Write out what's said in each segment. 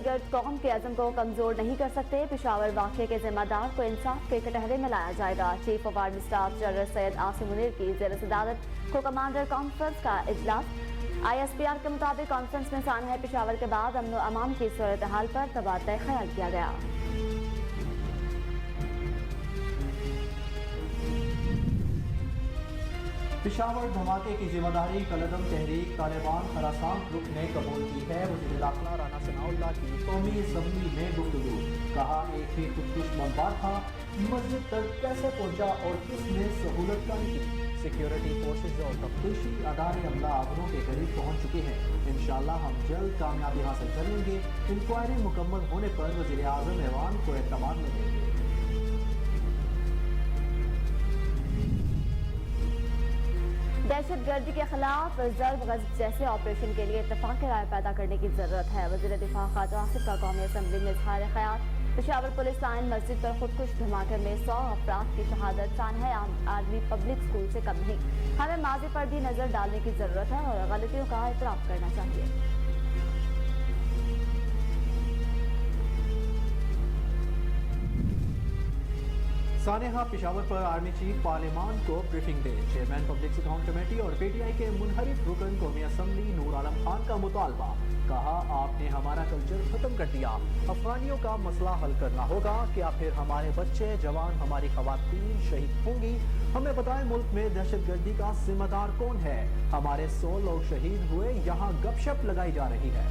दहशतगर्द कौम के अज़म को कमजोर नहीं कर सकते। पेशावर वाक़े के जिम्मेदार को इंसाफ के कटहरे में लाया जाएगा। Chief of army staff general Syed Asim Munir की ज़ेर सदारत को कमांडर कॉन्फ्रेंस का इजलास। ISPR के मुताबिक कॉन्फ्रेंस में सानहा पेशावर के बाद अमन व अमान की सूरत हाल पर तबादला ख्याल किया गया। पेशावर धमाके की जिम्मेदारी कलदम तहरीक तालिबान खरासान ग्रुप ने कबूल की है। वज़ीर दाखिला राना सनाउल्लाह की कौमी असम्बली में गुफ्तगू। कहा, एक ही खुदकुश बमबार था, मस्जिद तक कैसे पहुंचा और किसने सहूलत कायम की। सिक्योरिटी फोर्सेज और तफ्तीशी अदारे अमला आबरों के करीब पहुंच चुके हैं। इंशाअल्लाह हम जल्द कामयाबी हासिल कर लेंगे। इंक्वायरी मुकम्मल होने पर वज़ीर आज़म ऐवान को एतमाद में देंगे। दहशतगर्दी के खिलाफ ज़र्ब गज़ब जैसे ऑपरेशन के लिए इत्तफाक़ राय पैदा करने की जरूरत है। वज़ीर दिफा ख्वाजा आसिफ का कौमी असम्बली में इज़हार ख्याल। पेशावर पुलिस लाइन मस्जिद पर खुदकुश धमाके में 100 अफराद की शहादत सानहा आर्मी पब्लिक स्कूल से कम नहीं। हमें माजी पर भी नजर डालने की जरूरत है और गलतियों का इतराफ़ करना चाहिए। सानेहा पेशावर पर आर्मी चीफ पार्लियामान को ब्रीफिंग दे। चेयरमैन पब्लिक अकाउंट कमेटी और PTI के मुनहरिफ रुकन कौमी असम्बली नूर आलम खान का मुतालबा। कहा, आपने हमारा कल्चर खत्म कर दिया। अफगानियों का मसला हल करना होगा। क्या फिर हमारे बच्चे जवान हमारी खवातीन शहीद होंगी? हमें बताएं, मुल्क में दहशतगर्दी का जिम्मेदार कौन है? हमारे 100 लोग शहीद हुए, यहाँ गपशप लगाई जा रही है।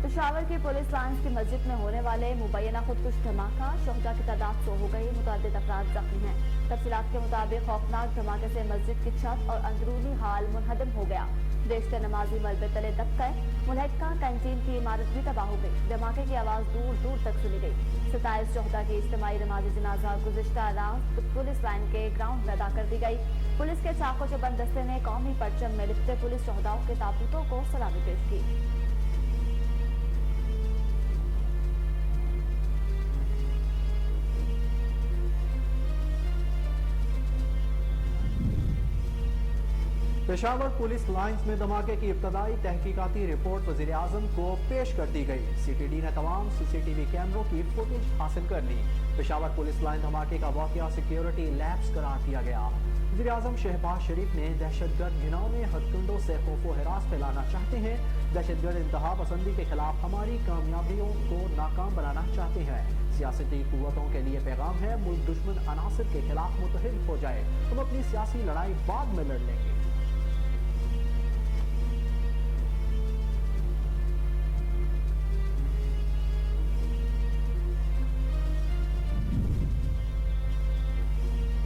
पेशावर की पुलिस लाइन्स की मस्जिद में होने वाले मुबैना खुदकुश धमाका, शहदा की तादाद 100 हो गई, मुतअद्दिद अफराद जख्मी हैं। तफसीलात के मुताबिक खौफनाक धमाके से मस्जिद की छत और अंदरूनी हाल मुनहदम हो गया। बेशतर नमाजी मलबे तले दब गए। मुल्हिका कैंटीन की इमारत भी तबाह हो गई। धमाके की आवाज़ दूर दूर तक सुनी गई। 27 शहदा की इज्तिमाई नमाजी जनाजा गुज़िश्ता रात पुलिस लाइन के ग्राउंड में अदा कर दी गई। पुलिस के चाको चबंद दस्ते ने कौमी परचम में लिपटे पुलिस शहदाओं के ताबूतों को सलामी पेश की। पेशावर पुलिस लाइन्स में धमाके की इब्तदाई तहकीकाती रिपोर्ट वज़ीर आज़म को पेश कर दी गई। CTD ने तमाम CCTV कैमरों की फुटेज हासिल कर ली। पेशावर पुलिस लाइन धमाके का वाक़या सिक्योरिटी लैप्स करार दिया गया। वज़ीर आज़म शहबाज शरीफ ने दहशतगर्द घिनौने हथकंडों से खौफ व हिरास फैलाना चाहते हैं। दहशतगर्द इंतहा पसंदी के खिलाफ हमारी कामयाबियों को नाकाम बनाना चाहते हैं। सियासती कुव्वतों के लिए पैगाम है, मुल्क दुश्मन अनासर के खिलाफ मुतहद हो जाए। हम अपनी सियासी लड़ाई बाद में लड़ लेंगे।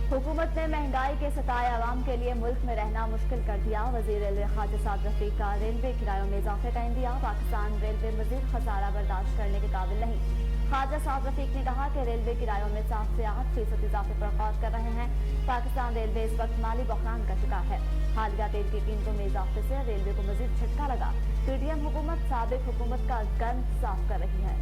हुकूमत ने महंगाई के सताए आवाम के लिए मुल्क में रहना मुश्किल कर दिया। वज़ीर रेलवे ख्वाजा साद रफीक का रेलवे किरायों में इजाफे का इंदिया। पाकिस्तान रेलवे मजीद खसारा बर्दाश्त करने के काबिल नहीं। ख्वाजा साद रफीक ने कहा कि रेलवे किरायों में 7 से 8% इजाफे पर गौर कर रहे हैं। पाकिस्तान रेलवे इस वक्त माली बहरान का शिकार है। हालिया तेल की कीमतों में इजाफे से रेलवे को मजीद झटका लगा। PTM हुकूमत साबिक हुकूमत का गंद साफ कर रही है।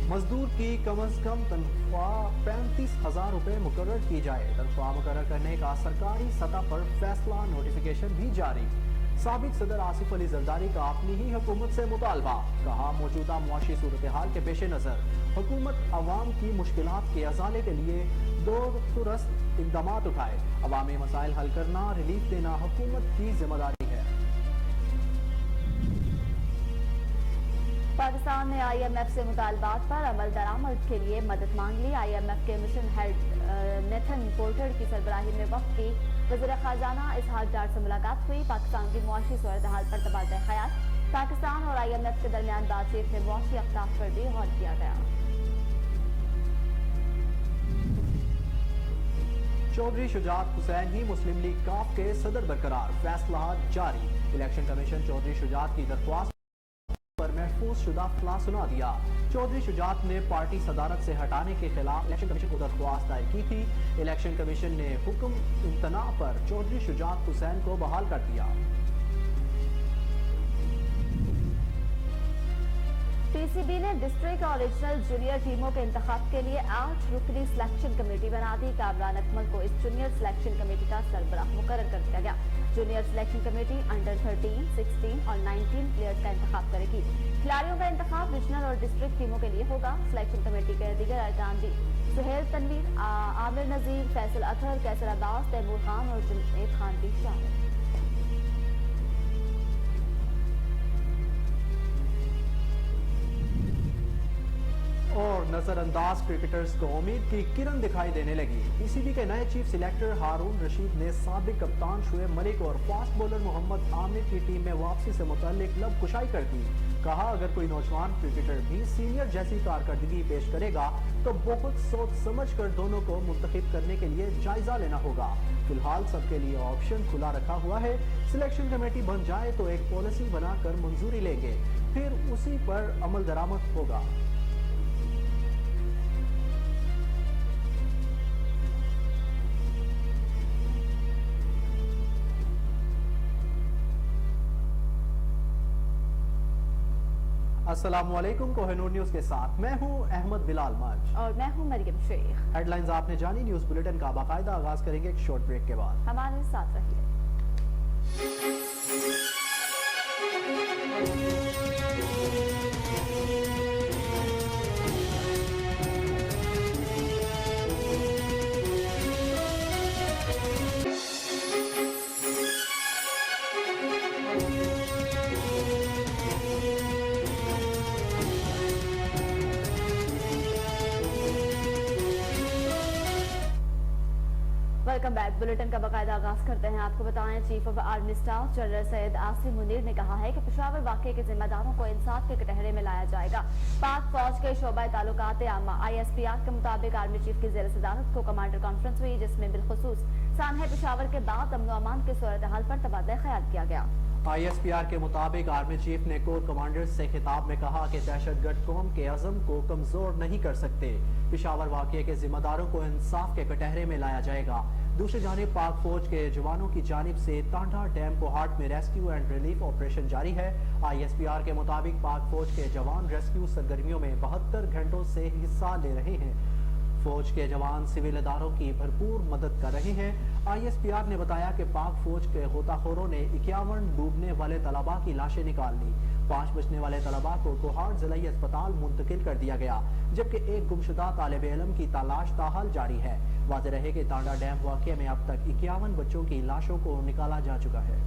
मजदूर की कम अज कम तनख्वाह 35,000 रुपए मुकर्रर की जाए। तनख्वाह मुकर्रर करने का सरकारी सतह पर फैसला, नोटिफिकेशन भी जारी। साबिक सदर आसिफ अली जरदारी का अपनी ही हुकूमत से मुतालबा। कहा, मौजूदा मुआशी सूरत हाल के पेश नजर हुकूमत अवाम की मुश्किलात के अजाले के लिए दो तुरस्त इकदाम उठाए। अवामी मसाइल हल करना, रिलीफ देना हुकूमत की जिम्मेदारी है। पाकिस्तान ने IMF से मुतालबात पर अमल दरामद के लिए मदद मांग ली। IMF के मिशन हेड नेथन पोर्टर की सरबराही में वक्त की वज़ीर ख़जाना इसहाक डार से मुलाकात हुई। पाकिस्तान की मुआशी सूरत हाल पर तबादला ख्याल। पाकिस्तान और IMF के दरमियान बातचीत में मुआशी अहदाफ पर भी गौर किया गया। चौधरी शुजात हुसैन ही मुस्लिम लीग काफ के सदर बरकरार, फैसला जारी। इलेक्शन कमीशन चौधरी शुजात की दरख्वास्त पर महफूज शुदा फला सुना दिया। चौधरी शुजात ने पार्टी सदारत से हटाने के खिलाफ इलेक्शन कमीशन को दरख्वास्त दायर की थी। इलेक्शन कमीशन ने हुक्म इम्तना पर चौधरी शुजात हुसैन को बहाल कर दिया। पीसीबी ने डिस्ट्रिक्ट और रीजनल जूनियर टीमों के इंतखाब के लिए 8 रुकनी सिलेक्शन कमेटी बना दी। कामरान अकमल को इस जूनियर सिलेक्शन कमेटी का सरबराह मुकर्रर कर दिया गया। जूनियर सिलेक्शन कमेटी अंडर 13, 16 और 19 प्लेयर्स का इंतखाब करेगी। खिलाड़ियों का इंतखाब रीजनल और डिस्ट्रिक्ट टीमों के लिए होगा। सिलेक्शन कमेटी के दीगर अरकान भी सुहेल तनवीर, आमिर नजीर, फैसल अतहर, कैसर अब्बास, तैमूर खान और जुनैद खान भी शामिल। और नजरअंदाज क्रिकेटर्स को उम्मीद की किरण दिखाई देने लगी। पीसीबी के नए चीफ सिलेक्टर हारून रशीद ने साबिक कप्तान शुएब मलिक और फास्ट बॉलर मोहम्मद आमिर की टीम में वापसी से मुताल्लिक लब कुशाई कर दी। कहा, अगर कोई नौजवान क्रिकेटर भी सीनियर जैसी कारकर्दगी पेश करेगा तो बहुत सोच समझ कर दोनों को मुंतखब करने के लिए जायजा लेना होगा। फिलहाल सबके लिए ऑप्शन खुला रखा हुआ है। सिलेक्शन कमेटी बन जाए तो एक पॉलिसी बनाकर मंजूरी लेंगे, फिर उसी पर अमल दरामद होगा। अस्सलामुअलैकुम, कोहिनूर न्यूज के साथ मैं हूं अहमद बिलाल मंच और मैं हूं मरियम शेख। हेडलाइंस आपने जानी। न्यूज बुलेटिन का बाकायदा आगाज करेंगे एक शॉर्ट ब्रेक के बाद। हमारे साथ रहिए। Welcome back. बुलेटिन का बाकायदा आगाज करते हैं। आपको बताएं, chief of army staff general Syed Asim Munir ने कहा है कि पेशावर वाकये के जिम्मेदारों को इंसाफ के कटहरे में लाया जाएगा। पाक फौज के शोबा ताल्लुकात आमा ISPR के मुताबिक आर्मी चीफ की जेर सदारत को कमांडर कॉन्फ्रेंस हुई, जिसमें बिलखुसूस सानहे पेशावर के बाद अमन व अमान की सूरत हाल पर तबादला ख्याल किया गया। ISPR के मुताबिक आर्मी चीफ ने कोर कमांडर्स से खिताब में कहा कि दहशतगर्द कौम के अज़म को कमजोर नहीं कर सकते। पेशावर वाकये के जिम्मेदारों को इंसाफ के कटहरे में लाया जाएगा। दूसरी जानिब पाक फौज के जवानों की जानिब से तांडा डैम कोहाट में रेस्क्यू एंड रिलीफ ऑपरेशन जारी है। ISPR के मुताबिक पाक फौज के जवान रेस्क्यू सरगर्मियों में 72 घंटों से हिस्सा ले रहे हैं। फौज के जवान सिविल इदारों की भरपूर मदद कर रहे हैं। ISPR ने बताया कि पाक फौज के गोताखोरों ने 51 डूबने वाले तलबा की लाशें निकाल ली। 5 बचने वाले तलबा को कोहाट जिलाई अस्पताल मुंतकिल कर दिया गया, जबकि एक गुमशुदा तालिब इल्म की तलाश ताहाल जारी है। वाज़ेह रहे कि तांडा डैम वाक़ये में अब तक 51 बच्चों की लाशों को निकाला जा चुका है।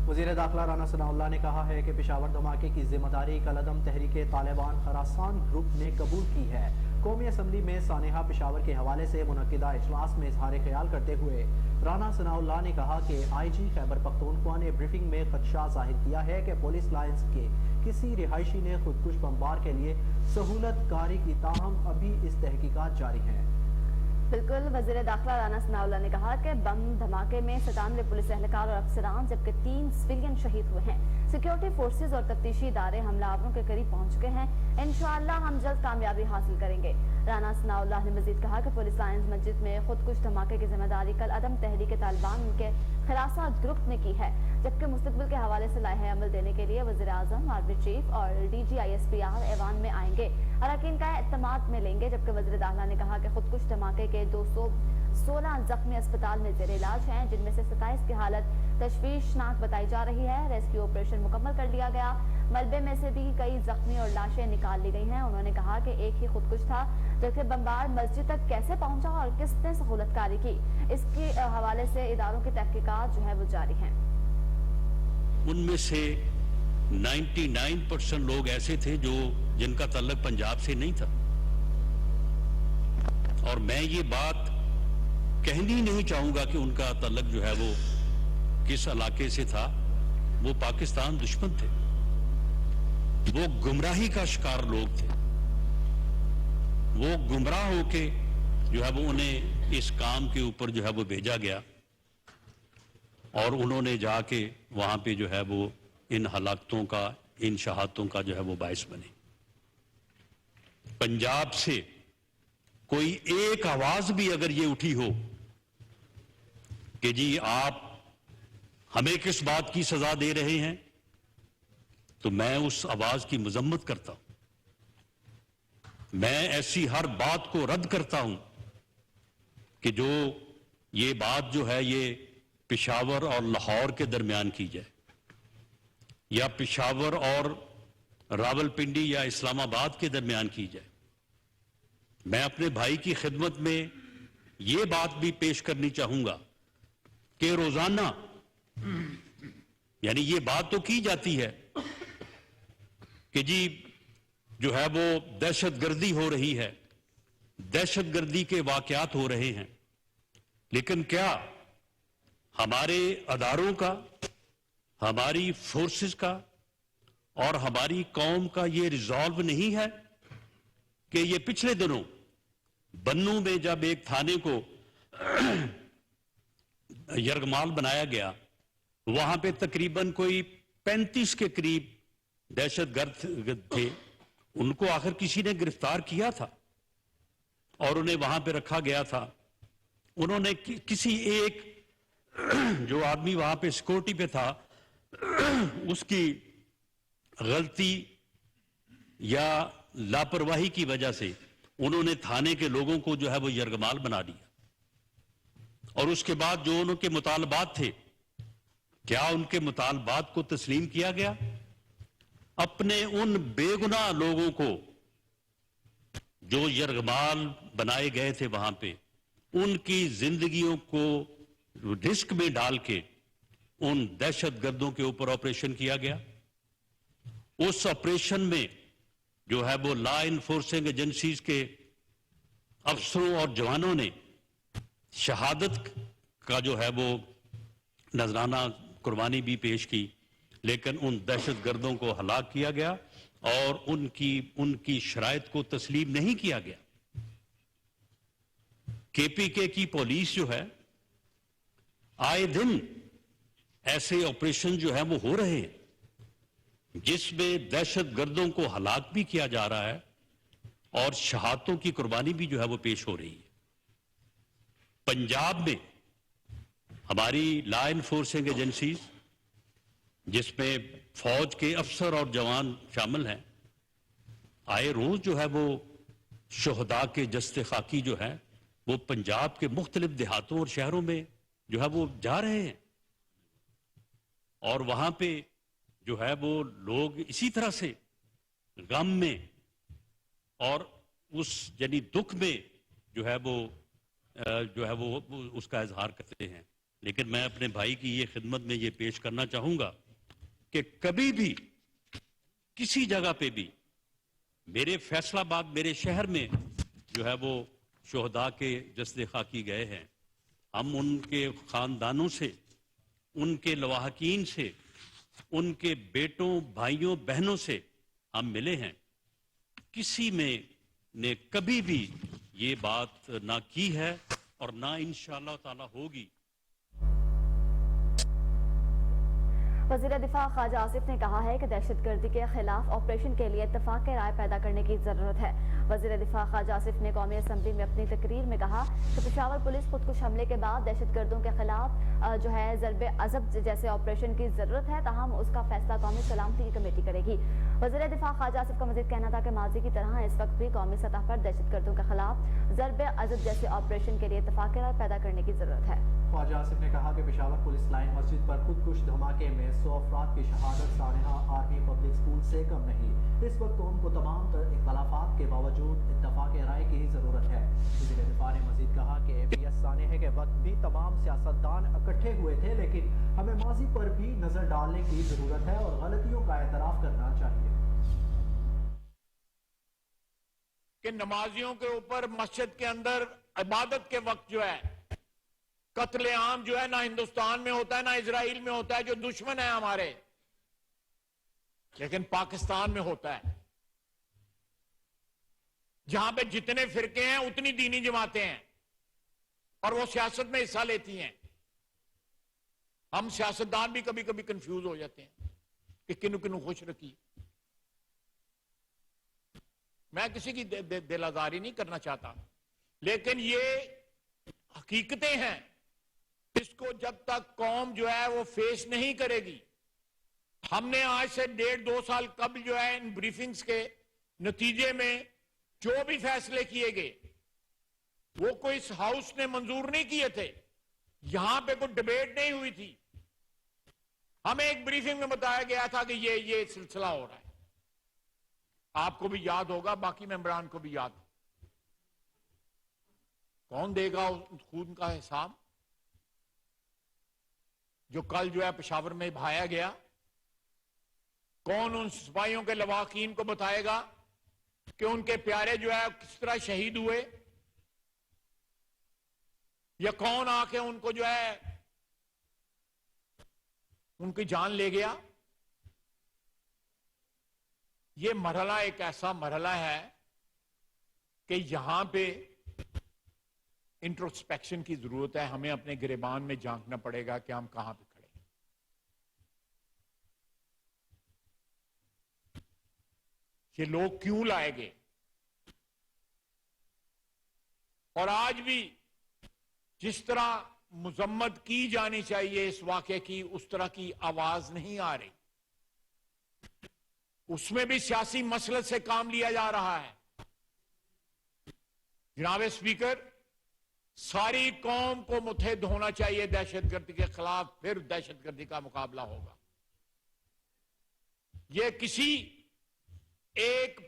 वज़ीर दाखिला राना सनाउल्लाह ने कहा है कि पेशावर धमाके की जिम्मेदारी कलअदम तहरीके तालिबान खरासान ग्रुप ने कबूल की है। कौमी असम्बली में सानेहा पेशावर के हवाले से मुनक्किदा इजलास में इजहार ख्याल करते हुए राना सनाउल्लाह ने कहा कि IG खैबर पख्तूनख्वा ने ब्रीफिंग में खदशा जाहिर किया है कि पुलिस लाइन्स के किसी रिहायशी ने खुदकुश बमबार के लिए सहूलत कारी की, ताहम अभी इस तहकीकात जारी है। बिल्कुल, वज़ीर दाखिला राना सनाउल्लाह ने कहा कि बम धमाके में 97 पुलिस एहलकार और अफसरान जबकि 3 सिविलियन शहीद हुए हैं। सिक्योरिटी फोर्सेज और तफ्तीशी इदारे हमलावरों के करीब पहुंच चुके हैं। इंशाअल्लाह हम जल्द कामयाबी हासिल करेंगे। राना सनाउल्लाह ने मजीद कहा कि पुलिस लाइन्स मस्जिद में खुदकुश धमाके की जिम्मेदारी कल अदम तहरीक तालिबान के खिलासा ग्रुप ने की है, जबकि मुस्तकबिल के हवाले से लाहे अमल देने के लिए वज़ीर आज़म, आर्मी चीफ और DG ISPR ऐवान में आएंगे, अरकान का एतमाद में लेंगे। जबकि वज़ीर दाखिला ने कहा कि खुदकुश धमाके के 216 जख्मी अस्पताल में जेर इलाज हैं, जिनमें से 27 की हालत तशवीशनाक बताई जा रही है। रेस्क्यू ऑपरेशन मुकम्मल कर लिया गया। मलबे में से भी कई जख्मी और लाशें निकाल ली गई हैं। उन्होंने कहा कि एक ही खुदकुश था, जबकि बमबार मस्जिद तक कैसे पहुंचा और किसने सहूलतकारी की, इसके हवाले से इदारों की तहकीकात जो है वो जारी हैं। उनमें से 99% लोग ऐसे थे जो जिनका तल्लक पंजाब से नहीं था, और मैं ये बात कहनी नहीं चाहूंगा कि उनका तल्लक जो है वो किस इलाके से था। वो पाकिस्तान दुश्मन थे, वो गुमराही का शिकार लोग थे। वो गुमराह होके जो है वो उन्हें इस काम के ऊपर जो है वो भेजा गया, और उन्होंने जाके वहां पे जो है वो इन हलाकतों का, इन शहादतों का जो है वो बायस बने। पंजाब से कोई एक आवाज भी अगर ये उठी हो कि जी आप हमें किस बात की सजा दे रहे हैं, तो मैं उस आवाज की मजम्मत करता हूं। मैं ऐसी हर बात को रद्द करता हूं कि जो ये बात जो है ये पेशावर और लाहौर के दरमियान की जाए, या पेशावर और रावलपिंडी या इस्लामाबाद के दरमियान की जाए। मैं अपने भाई की खिदमत में ये बात भी पेश करनी चाहूंगा कि रोजाना यानी ये बात तो की जाती है कि जी जो है वो दहशतगर्दी हो रही है, दहशतगर्दी के वाकयात हो रहे हैं, लेकिन क्या हमारे अदारों का, हमारी फोर्सेस का और हमारी कौम का ये रिजॉल्व नहीं है कि ये पिछले दिनों बन्नू में जब एक थाने को यरगमाल बनाया गया, वहां पे तकरीबन कोई 35 के करीब दहशतगर्द थे, उनको आखिर किसी ने गिरफ्तार किया था और उन्हें वहां पे रखा गया था। उन्होंने किसी एक जो आदमी वहां पे सिक्योरिटी पे था उसकी गलती या लापरवाही की वजह से उन्होंने थाने के लोगों को जो है वो यरगमाल बना दिया। और उसके बाद जो उनके मुतालबात थे, क्या उनके मुतालबात को तस्लीम किया गया? अपने उन बेगुनाह लोगों को जो यरगमाल बनाए गए थे वहां पे, उनकी जिंदगियों को रिस्क में डाल के उन दहशतगर्दों के ऊपर ऑपरेशन किया गया। उस ऑपरेशन में जो है वो लॉ इन्फोर्सिंग एजेंसीज के अफसरों और जवानों ने शहादत का जो है वो नजराना कुर्बानी भी पेश की, लेकिन उन दहशतगर्दों को हलाक किया गया और उनकी शराइत को तस्लीम नहीं किया गया। केपीके की पुलिस जो है, आए दिन ऐसे ऑपरेशन जो है वो हो रहे हैं जिसमें दहशतगर्दों को हलाक भी किया जा रहा है और शहादतों की कुर्बानी भी जो है वो पेश हो रही है। पंजाब में हमारी लॉ इन्फोर्सिंग एजेंसीज, जिसमें फौज के अफसर और जवान शामिल हैं, आए रोज जो है वो शोहदा के जस्ते खाकी जो है वो पंजाब के मुख्तलिफ देहातों और शहरों में जो है वो जा रहे हैं और वहां पे जो है वो लोग इसी तरह से गम में और उस यानी दुख में जो है वो उसका इजहार करते हैं। लेकिन मैं अपने भाई की ये खिदमत में ये पेश करना चाहूंगा कि कभी भी किसी जगह पे भी मेरे फैसलाबाद, मेरे शहर में जो है वो शोहदा के जस्ते खाकी गए हैं, हम उनके खानदानों से, उनके लवाहकीन से, उनके बेटों, भाइयों, बहनों से हम मिले हैं। किसी में ने कभी भी ये बात ना की है और ना इंशाअल्लाह ताला होगी। वज़ीर दिफा ख्वाजा आसिफ ने कहा है कि दहशतगर्दी के खिलाफ ऑपरेशन के लिए इत्तफाक राय पैदा करने की जरूरत है। वज़ीर दिफा ख्वाजा आसिफ ने कौमी असम्बली में अपनी तकरीर में कहा कि पेशावर पुलिस खुदकुश हमले के बाद दहशतगर्दों के खिलाफ जो है ज़रबे अज़ब जैसे ऑपरेशन की जरूरत है, ताहम उसका फैसला कौमी सलामती की कमेटी करेगी। वज़ीर दिफा ख्वाजा आसिफ का मजीद कहना था कि माजी की तरह इस वक्त भी कौमी सतह पर दहशतगर्दों के खिलाफ ज़रबे अज़ब जैसे ऑपरेशन के लिए इत्तफाक राय पैदा करने की जरूरत है। ख्वाजा आसिफ ने कहा कि पेशावर पुलिस लाइन मस्जिद पर खुदकुश धमाके में 100 अफराद की शहादत सानेहा आर्मी पब्लिक स्कूल से कम नहीं। इस वक्त उनको तमाम इख्तलाफात के बावजूद इत्तफाक राय की जरूरत है। वज़ीर दिफा ने मजीद कहा कि APS सानेहा के वक्त भी तमाम सियासतदान इकट्ठे हुए थे, लेकिन हमें माजी पर भी नजर डालने की जरूरत है और गलतियों का एतराफ करना चाहिए। कि नमाजियों के ऊपर मस्जिद के अंदर इबादत के वक्त जो है कत्लेआम जो है ना हिंदुस्तान में होता है ना इजराइल में होता है, जो दुश्मन है हमारे, लेकिन पाकिस्तान में होता है, जहां पे जितने फिरके हैं उतनी दीनी जमातें हैं और वो सियासत में हिस्सा लेती हैं। हम सियासतदान भी कभी कभी कंफ्यूज हो जाते हैं कि किन्नु किन्नु खुश रखी। मैं किसी की दिल आजारी नहीं करना चाहता, लेकिन ये हकीकतें हैं इसको जब तक कौम जो है वो फेस नहीं करेगी, हमने आज से 1.5-2 साल कबल जो है इन ब्रीफिंग्स के नतीजे में जो भी फैसले किए गए वो कोई इस हाउस ने मंजूर नहीं किए थे, यहां पे कोई डिबेट नहीं हुई थी। हमें एक ब्रीफिंग में बताया गया था कि ये सिलसिला हो रहा है। आपको भी याद होगा, बाकी मेंबरान को भी याद। कौन देगा उस खून का हिसाब जो कल जो है पेशावर में बहाया गया? कौन उन सिपाहियों के लवाकीन को बताएगा कि उनके प्यारे जो है किस तरह शहीद हुए, या कौन आके उनको जो है उनकी जान ले गया? ये मरहला एक ऐसा मरहला है कि यहां पे इंट्रोस्पेक्शन की जरूरत है। हमें अपने गिरेबान में झांकना पड़ेगा कि हम कहां पे खड़े हैं। ये लोग क्यों लाए गए? और आज भी जिस तरह मुजम्मत की जानी चाहिए इस वाकये की, उस तरह की आवाज नहीं आ रही। उसमें भी सियासी मसलत से काम लिया जा रहा है। जनाब स्पीकर, सारी कौम को मुत्तहिद होना चाहिए दहशतगर्दी के खिलाफ, फिर दहशतगर्दी का मुकाबला होगा। यह किसी एक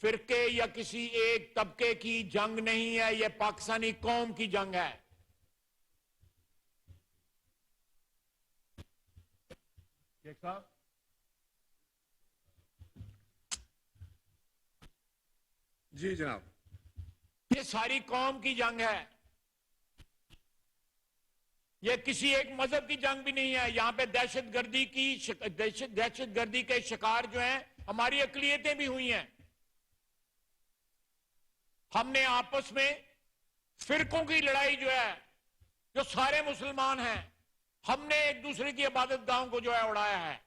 फिरके या किसी एक तबके की जंग नहीं है, यह पाकिस्तानी कौम की जंग है। साहब, जी जनाब, ये सारी कौम की जंग है। यह किसी एक मजहब की जंग भी नहीं है। यहां पे दहशतगर्दी के शिकार जो हैं हमारी अकलियतें भी हुई हैं। हमने आपस में फिरकों की लड़ाई जो है, जो सारे मुसलमान हैं, हमने एक दूसरे की इबादत गाहों को जो है उड़ाया है।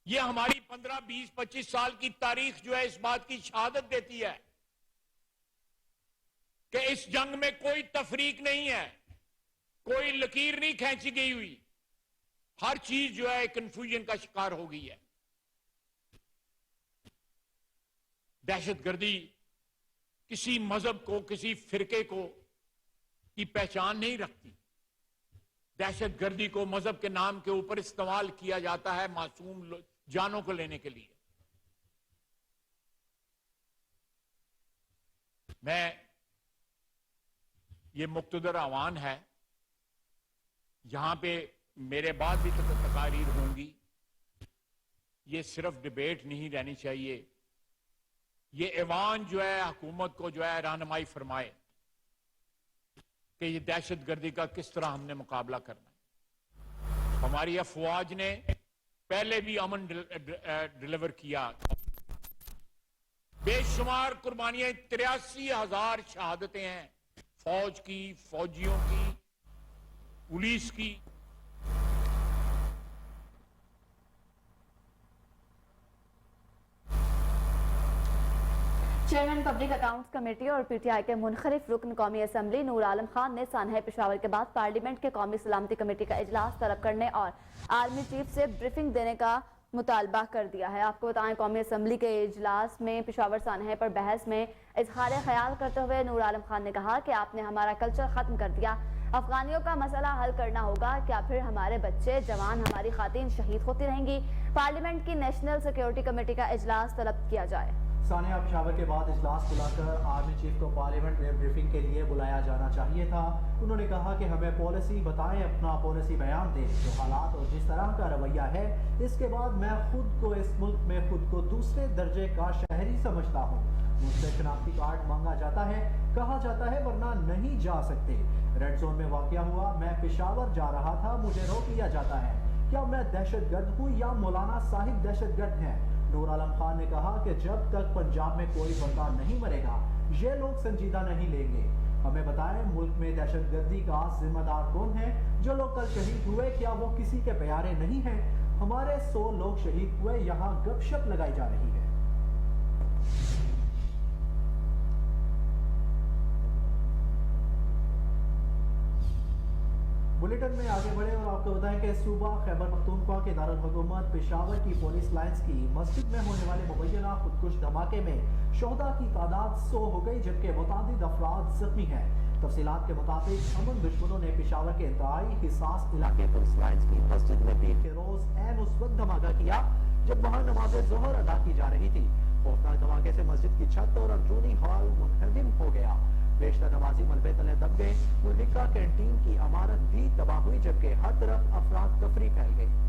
यह हमारी 15, 20, 25 साल की तारीख जो है इस बात की शहादत देती है कि इस जंग में कोई तफरीक नहीं है, कोई लकीर नहीं खींची गई हुई। हर चीज जो है कंफ्यूजन का शिकार हो गई है। दहशतगर्दी किसी मजहब को, किसी फिरके को की पहचान नहीं रखती। दहशतगर्दी को मजहब के नाम के ऊपर इस्तेमाल किया जाता है मासूम जानों को लेने के लिए। मैं ये मुक्तदर आह्वान है, यहां पे मेरे बाद भी तकारीर होंगी। ये सिर्फ डिबेट नहीं रहनी चाहिए, ये ऐवान जो है हुकूमत को जो है रहनुमाई फरमाए कि ये दहशतगर्दी का किस तरह हमने मुकाबला करना है। हमारी अफवाज ने पहले भी अमन डिलीवर किया। बेशुमार कुर्बानियां, 83,000 शहादतें हैं फौज की, फौजियों की, पुलिस की। चेयरमैन पब्लिक अकाउंट्स कमेटी और पीटीआई के मुनखरिफ रुकन कौमी असम्बली नूर आलम खान ने सानहा पेशावर के बाद पार्लियामेंट के कौमी सलामती कमेटी का इजलास तलब करने और आर्मी चीफ से ब्रीफिंग देने का मुतालबा कर दिया है। आपको बताएं, कौमी असम्बली के इजलास में पेशावर सानहे पर बहस में इजहार ख्याल करते हुए नूर आलम खान ने कहा कि आपने हमारा कल्चर खत्म कर दिया। अफगानियों का मसला हल करना होगा, क्या फिर हमारे बच्चे जवान, हमारी खातीन शहीद होती रहेंगी? पार्लियामेंट की नेशनल सिक्योरिटी कमेटी का इजलास तलब किया जाए। सानिया पेशावर के बाद इजलास बुलाकर आर्मी चीफ को पार्लियामेंट में ब्रीफिंग के लिए बुलाया जाना चाहिए था। उन्होंने कहा कि हमें पॉलिसी बताएं, अपना पॉलिसी बयान दें। जो हालात और जिस तरह का रवैया है, इसके बाद मैं खुद को इस मुल्क में खुद को दूसरे दर्जे का शहरी समझता हूँ। मुझसे शनाख्ती कार्ड मांगा जाता है, कहा जाता है वरना नहीं जा सकते। रेड जोन में वाकया हुआ, मैं पेशावर जा रहा था, मुझे रोक लिया जाता है। क्या मैं दहशतगर्द हूँ या मौलाना साहिब दहशतगर्द हैं? नूर आलम खान ने कहा कि जब तक पंजाब में कोई बंदा नहीं मरेगा, ये लोग संजीदा नहीं लेंगे। हमें बताएं, मुल्क में दहशतगर्दी का जिम्मेदार कौन है? जो लोग कल शहीद हुए, क्या वो किसी के प्यारे नहीं हैं? हमारे 100 लोग शहीद हुए, यहाँ गपशप लगाई जा रही है। बुलेटिन में आगे बढ़े और आपको बताएं कि सूबा खैबर पख्तूनख्वा के दारुल हुकूमत पेशावर की पुलिस लाइंस की मस्जिद में होने वाले मुबैना खुदकुश धमाके में शोहदा की तादाद 100 हो गई, जबकि मुतादिद अफराद जख्मी हैं। तफसीलात के मुताबिक अमन दुश्मनों ने पेशावर के इंतहाई हिसास इलाके पुलिस लाइंस की मस्जिद में पीर के रोज ऐन उस वक्त धमाका किया जब वहां नमाज ज़ोहर अदा की जा रही थी। खौफनाक धमाके से मस्जिद की छत और अंदरूनी हॉल मुनहदिम हो गया। बेशतर नमाजी मलबे तले दब गए। मुल्लिका कैंटीन की इमारत भी तबाह हुई, जबकि हर तरफ अफराद तफरी फैल गई।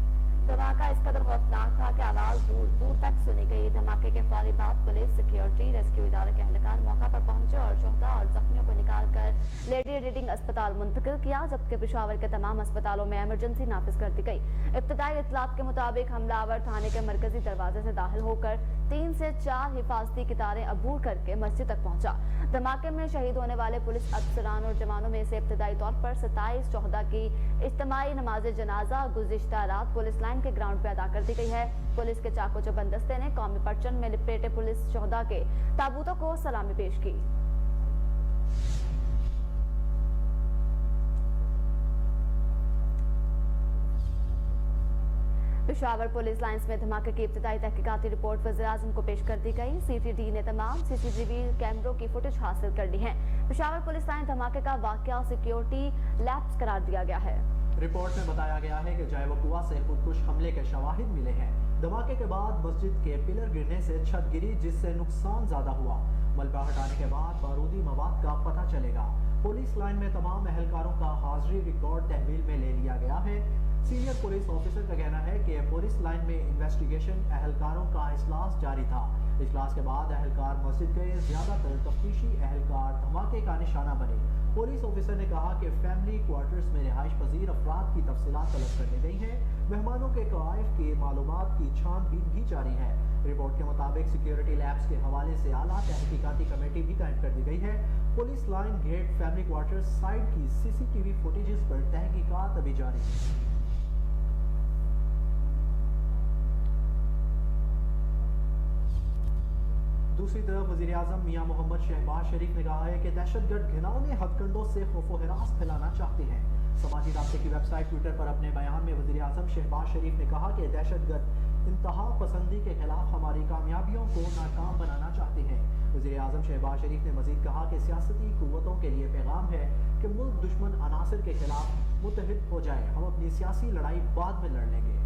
धमाका इस कदर खौफनाक था कि आवाज दूर दूर तक सुनी गई। धमाके के फौरी बाद पुलिस, सिक्योरिटी, रेस्क्यू इदारे के अहलकार मौका पर पहुंचे और शोहदा और जख्मियों को निकालकर लेडी रीडिंग अस्पताल मुंतकिल किया, जबकि पेशावर के तमाम अस्पतालों में इमरजेंसी नाफिज कर दी गई। इब्तदाई इत्तलात के मुताबिक हमलावर थाने के मरकजी दरवाजे से दाखिल होकर 3 से 4 हिफाजती कितारें अबूर करके मस्जिद तक पहुंचा। धमाके में शहीद होने वाले पुलिस अफसरान और जवानों में से इब्तदाई तौर पर 27 शोहदा की इज्तिमाई नमाज जनाजा गुज़िश्ता रात पुलिस लाइन के ग्राउंड पे अदा कर दी गई है। पुलिस के चाको चौबंद दस्ते ने कौमी परचम में लिपटे पुलिस शोहदा के ताबूतों को सलामी पेश की। पेशावर पुलिस लाइंस में धमाके की इब्तिदाई तहकीकाती रिपोर्ट वज़ीर-ए-आज़म को पेश कर दी गई। सीटीडी ने तमाम सीसीटीवी कैमरों की फुटेज हासिल कर ली है। पेशावर पुलिस लाइन धमाके का वाकया सिक्योरिटी लैप्स करार दिया गया है। रिपोर्ट में बताया गया है कि जायवकुआ से खुदकुश हमले के शवाहिद मिले हैं। धमाके के बाद मस्जिद के पिलर गिरने से छत गिरी, जिससे नुकसान ज्यादा हुआ। मलबा हटाने के बाद बारूदी मवाद का पता चलेगा। पुलिस लाइन में तमाम अहलकारों का हाजिरी रिकॉर्ड तहवील में ले लिया गया है। सीनियर पुलिस ऑफिसर का कहना है कि पुलिस लाइन में इन्वेस्टिगेशन अहलकारों का इजलास जारी था। इजलास के बाद अहलकार मस्जिद गए। ज्यादातर तफ्तीशी अहलकार धमाके का निशाना बने। पुलिस ऑफिसर ने कहा कि फैमिली क्वार्टर्स में रिहाइश पजीर अफराद की तफसीलात तलब कर ली गई हैं। मेहमानों के कवायफ की मालूमात की छानबीन भी जारी है। रिपोर्ट के मुताबिक सिक्योरिटी लैब्स के हवाले से आला तहकीकाती कमेटी भी कायम कर दी गई है। Police line gate family quarters side की सीसीटीवी फुटेजेस पर तहकीकात अभी जारी है। दूसरी तरफ वज़ीर-ए-आज़म मियां मोहम्मद शहबाज शरीफ ने कहा है कि दहशतगर्द घिनौने हथकंडों से खौफ व हिरास फैलाना चाहते हैं। समाजी राब्ते की वेबसाइट ट्विटर पर अपने बयान में वज़ीर-ए-आज़म शहबाज शरीफ ने कहा कि दहशतगर्द इंतहा पसंदी के खिलाफ हमारी कामयाबियों को नाकाम बनाना चाहते हैं। वज़ीर-ए-आज़म शहबाज शरीफ ने मजीद कहा कि सियासती कुव्वतों के लिए पैगाम है कि मुल्क दुश्मन अनासर के खिलाफ मुत्तहिद हो जाए। हम अपनी सियासी लड़ाई बाद में लड़ लेंगे।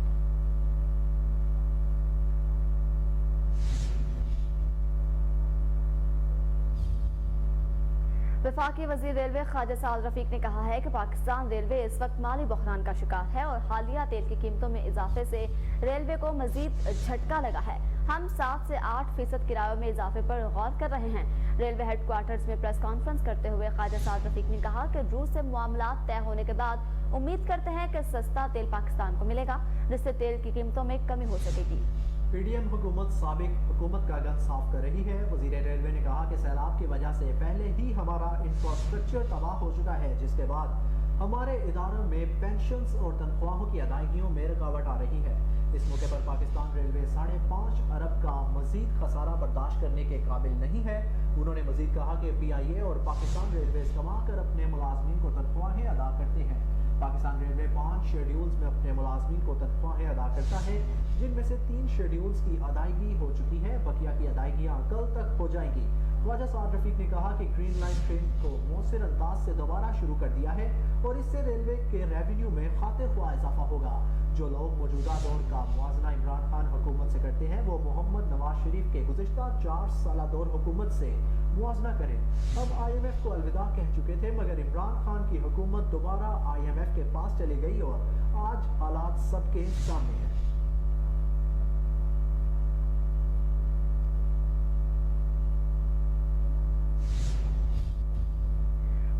वफाकी वजीर रेलवे ख्वाजा साद रफीक ने कहा है कि पाकिस्तान रेलवे इस वक्त माली बहरान का शिकार है और हालिया तेल की कीमतों में इजाफे से रेलवे को मजीद झटका लगा है। हम 7 से 8% किरायों में इजाफे पर गौर कर रहे हैं। रेलवे हेडक्वार्टर्स में प्रेस कॉन्फ्रेंस करते हुए ख्वाजा साद रफीक ने कहा कि रूस से मामलात तय होने के बाद उम्मीद करते हैं कि सस्ता तेल पाकिस्तान को मिलेगा, जिससे तेल की कीमतों में कमी हो सकेगी। पीडीएम हुकूमत साबिक हुकूमत का गंद साफ कर रही है। वजीर रेलवे ने कहा कि सैलाब की वजह से पहले ही हमारा इंफ्रास्ट्रक्चर तबाह हो चुका है, जिसके बाद हमारे इदारों में पेंशन्स और तनख्वाहों की अदायगियों में रुकावट आ रही है। इस मौके पर पाकिस्तान रेलवे 5.5 अरब का मजीद खसारा बर्दाश्त करने के काबिल नहीं है। उन्होंने मजीद कहा कि PIA और पाकिस्तान रेलवे कमा कर अपने मुलाजमीन को तनख्वाहें अदा करते हैं। पाकिस्तान रेलवे 5 शेड्यूल्स में अपने मुलाजमीन को तनख्वाहें अदा करता है, जिनमें से 3 शेड्यूल्स की अदायगी हो चुकी है। बकिया की अदायगियां कल तक हो जाएंगी। ख्वाजा साद रफीक ने कहा कि ग्रीन लाइन ट्रेन को मौसर अंदाज से दोबारा शुरू कर दिया है और इससे रेलवे के रेवेन्यू में खातिर ख्वाह इजाफा होगा। जो लोग मौजूदा दौर का मुआवजा इमरान खान हुकूमत से करते हैं, वो मोहम्मद नवाज शरीफ के गुज़िश्ता 4 साल दौर हुकूमत से मुआवजा करें। अब IMF को अलविदा कह चुके थे, मगर इमरान खान की हुकूमत दोबारा IMF के पास चली गई और आज हालात सबके सामने है।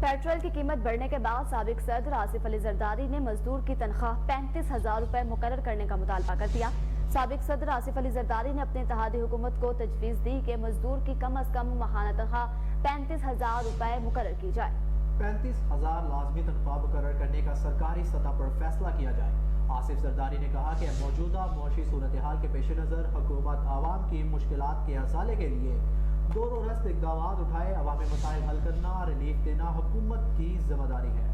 पेट्रोल की कीमत बढ़ने के बाद साबिक सदर आसिफ अली जरदारी ने मजदूर की तनख्वाह 35,000 रुपए मुकर्रर करने का मुतालबा कर दिया। साबिक सदर आसिफ अली जरदारी ने अपने इत्तेहादी हुकूमत को तजवीज़ दी कि मजदूर की कम अज कम माहाना तनख्वाह 35,000 रुपए मुकर्रर की जाए। 35,000 लाजमी तनख्वाह मुकर्रर करने का सरकारी सतह पर फैसला किया जाए। आसिफ जरदारी ने कहा कि मौजूदा मुआशी सूरत हाल के पेश नज़र हुकूमत आवाम की मुश्किलात के हसाले के लिए दोनों रस्त इक़दाम उठाए। अवामी मसाइल हल करना, रिलीफ देना हुकूमत की जिम्मेदारी है।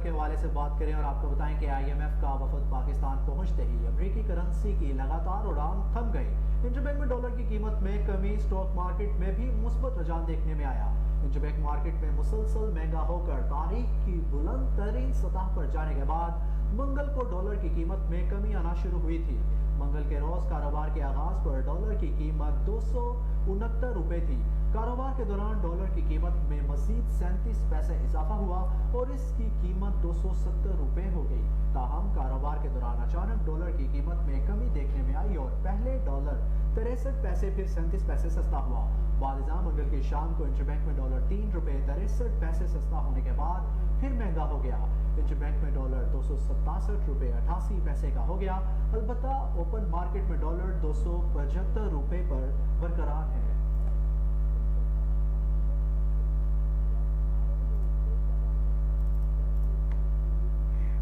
के हवाले से बात करें और आपको बताएं कि IMF का वफद पाकिस्तान पहुंचते ही अमेरिकी करेंसी की लगातार उड़ान थम गई। इंटरबैंक में डॉलर की कीमत में कमी, स्टॉक मार्केट में भी मुस्बत रुझान देखने में आया। इंटरबैंक मार्केट में मुसलसल महंगा होकर तारीख की बुलंद तरीन सतह पर जाने के बाद मंगल को डॉलर की कीमत में कमी आना शुरू हुई थी। मंगल के रोज कारोबार के आगाज पर डॉलर की कीमत 269 रुपए थी। कारोबार के दौरान डॉलर की कीमत में मजीद 37 पैसे इजाफा हुआ और इसकी कीमत 270 रुपए हो गई। ताहम कारोबार के दौरान अचानक डॉलर की कीमत में कमी देखने में आई और पहले डॉलर 63 पैसे फिर 37 पैसे सस्ता हुआ। बालिज़ा मंगल की शाम को इंटरबैंक में डॉलर 3 रुपए 63 पैसे सस्ता होने के बाद फिर महंगा हो गया। इंटरबैंक में डॉलर 267 रुपए 88 पैसे का हो गया। अलबत्ता ओपन मार्केट में डॉलर 275 रुपए पर बरकरार है।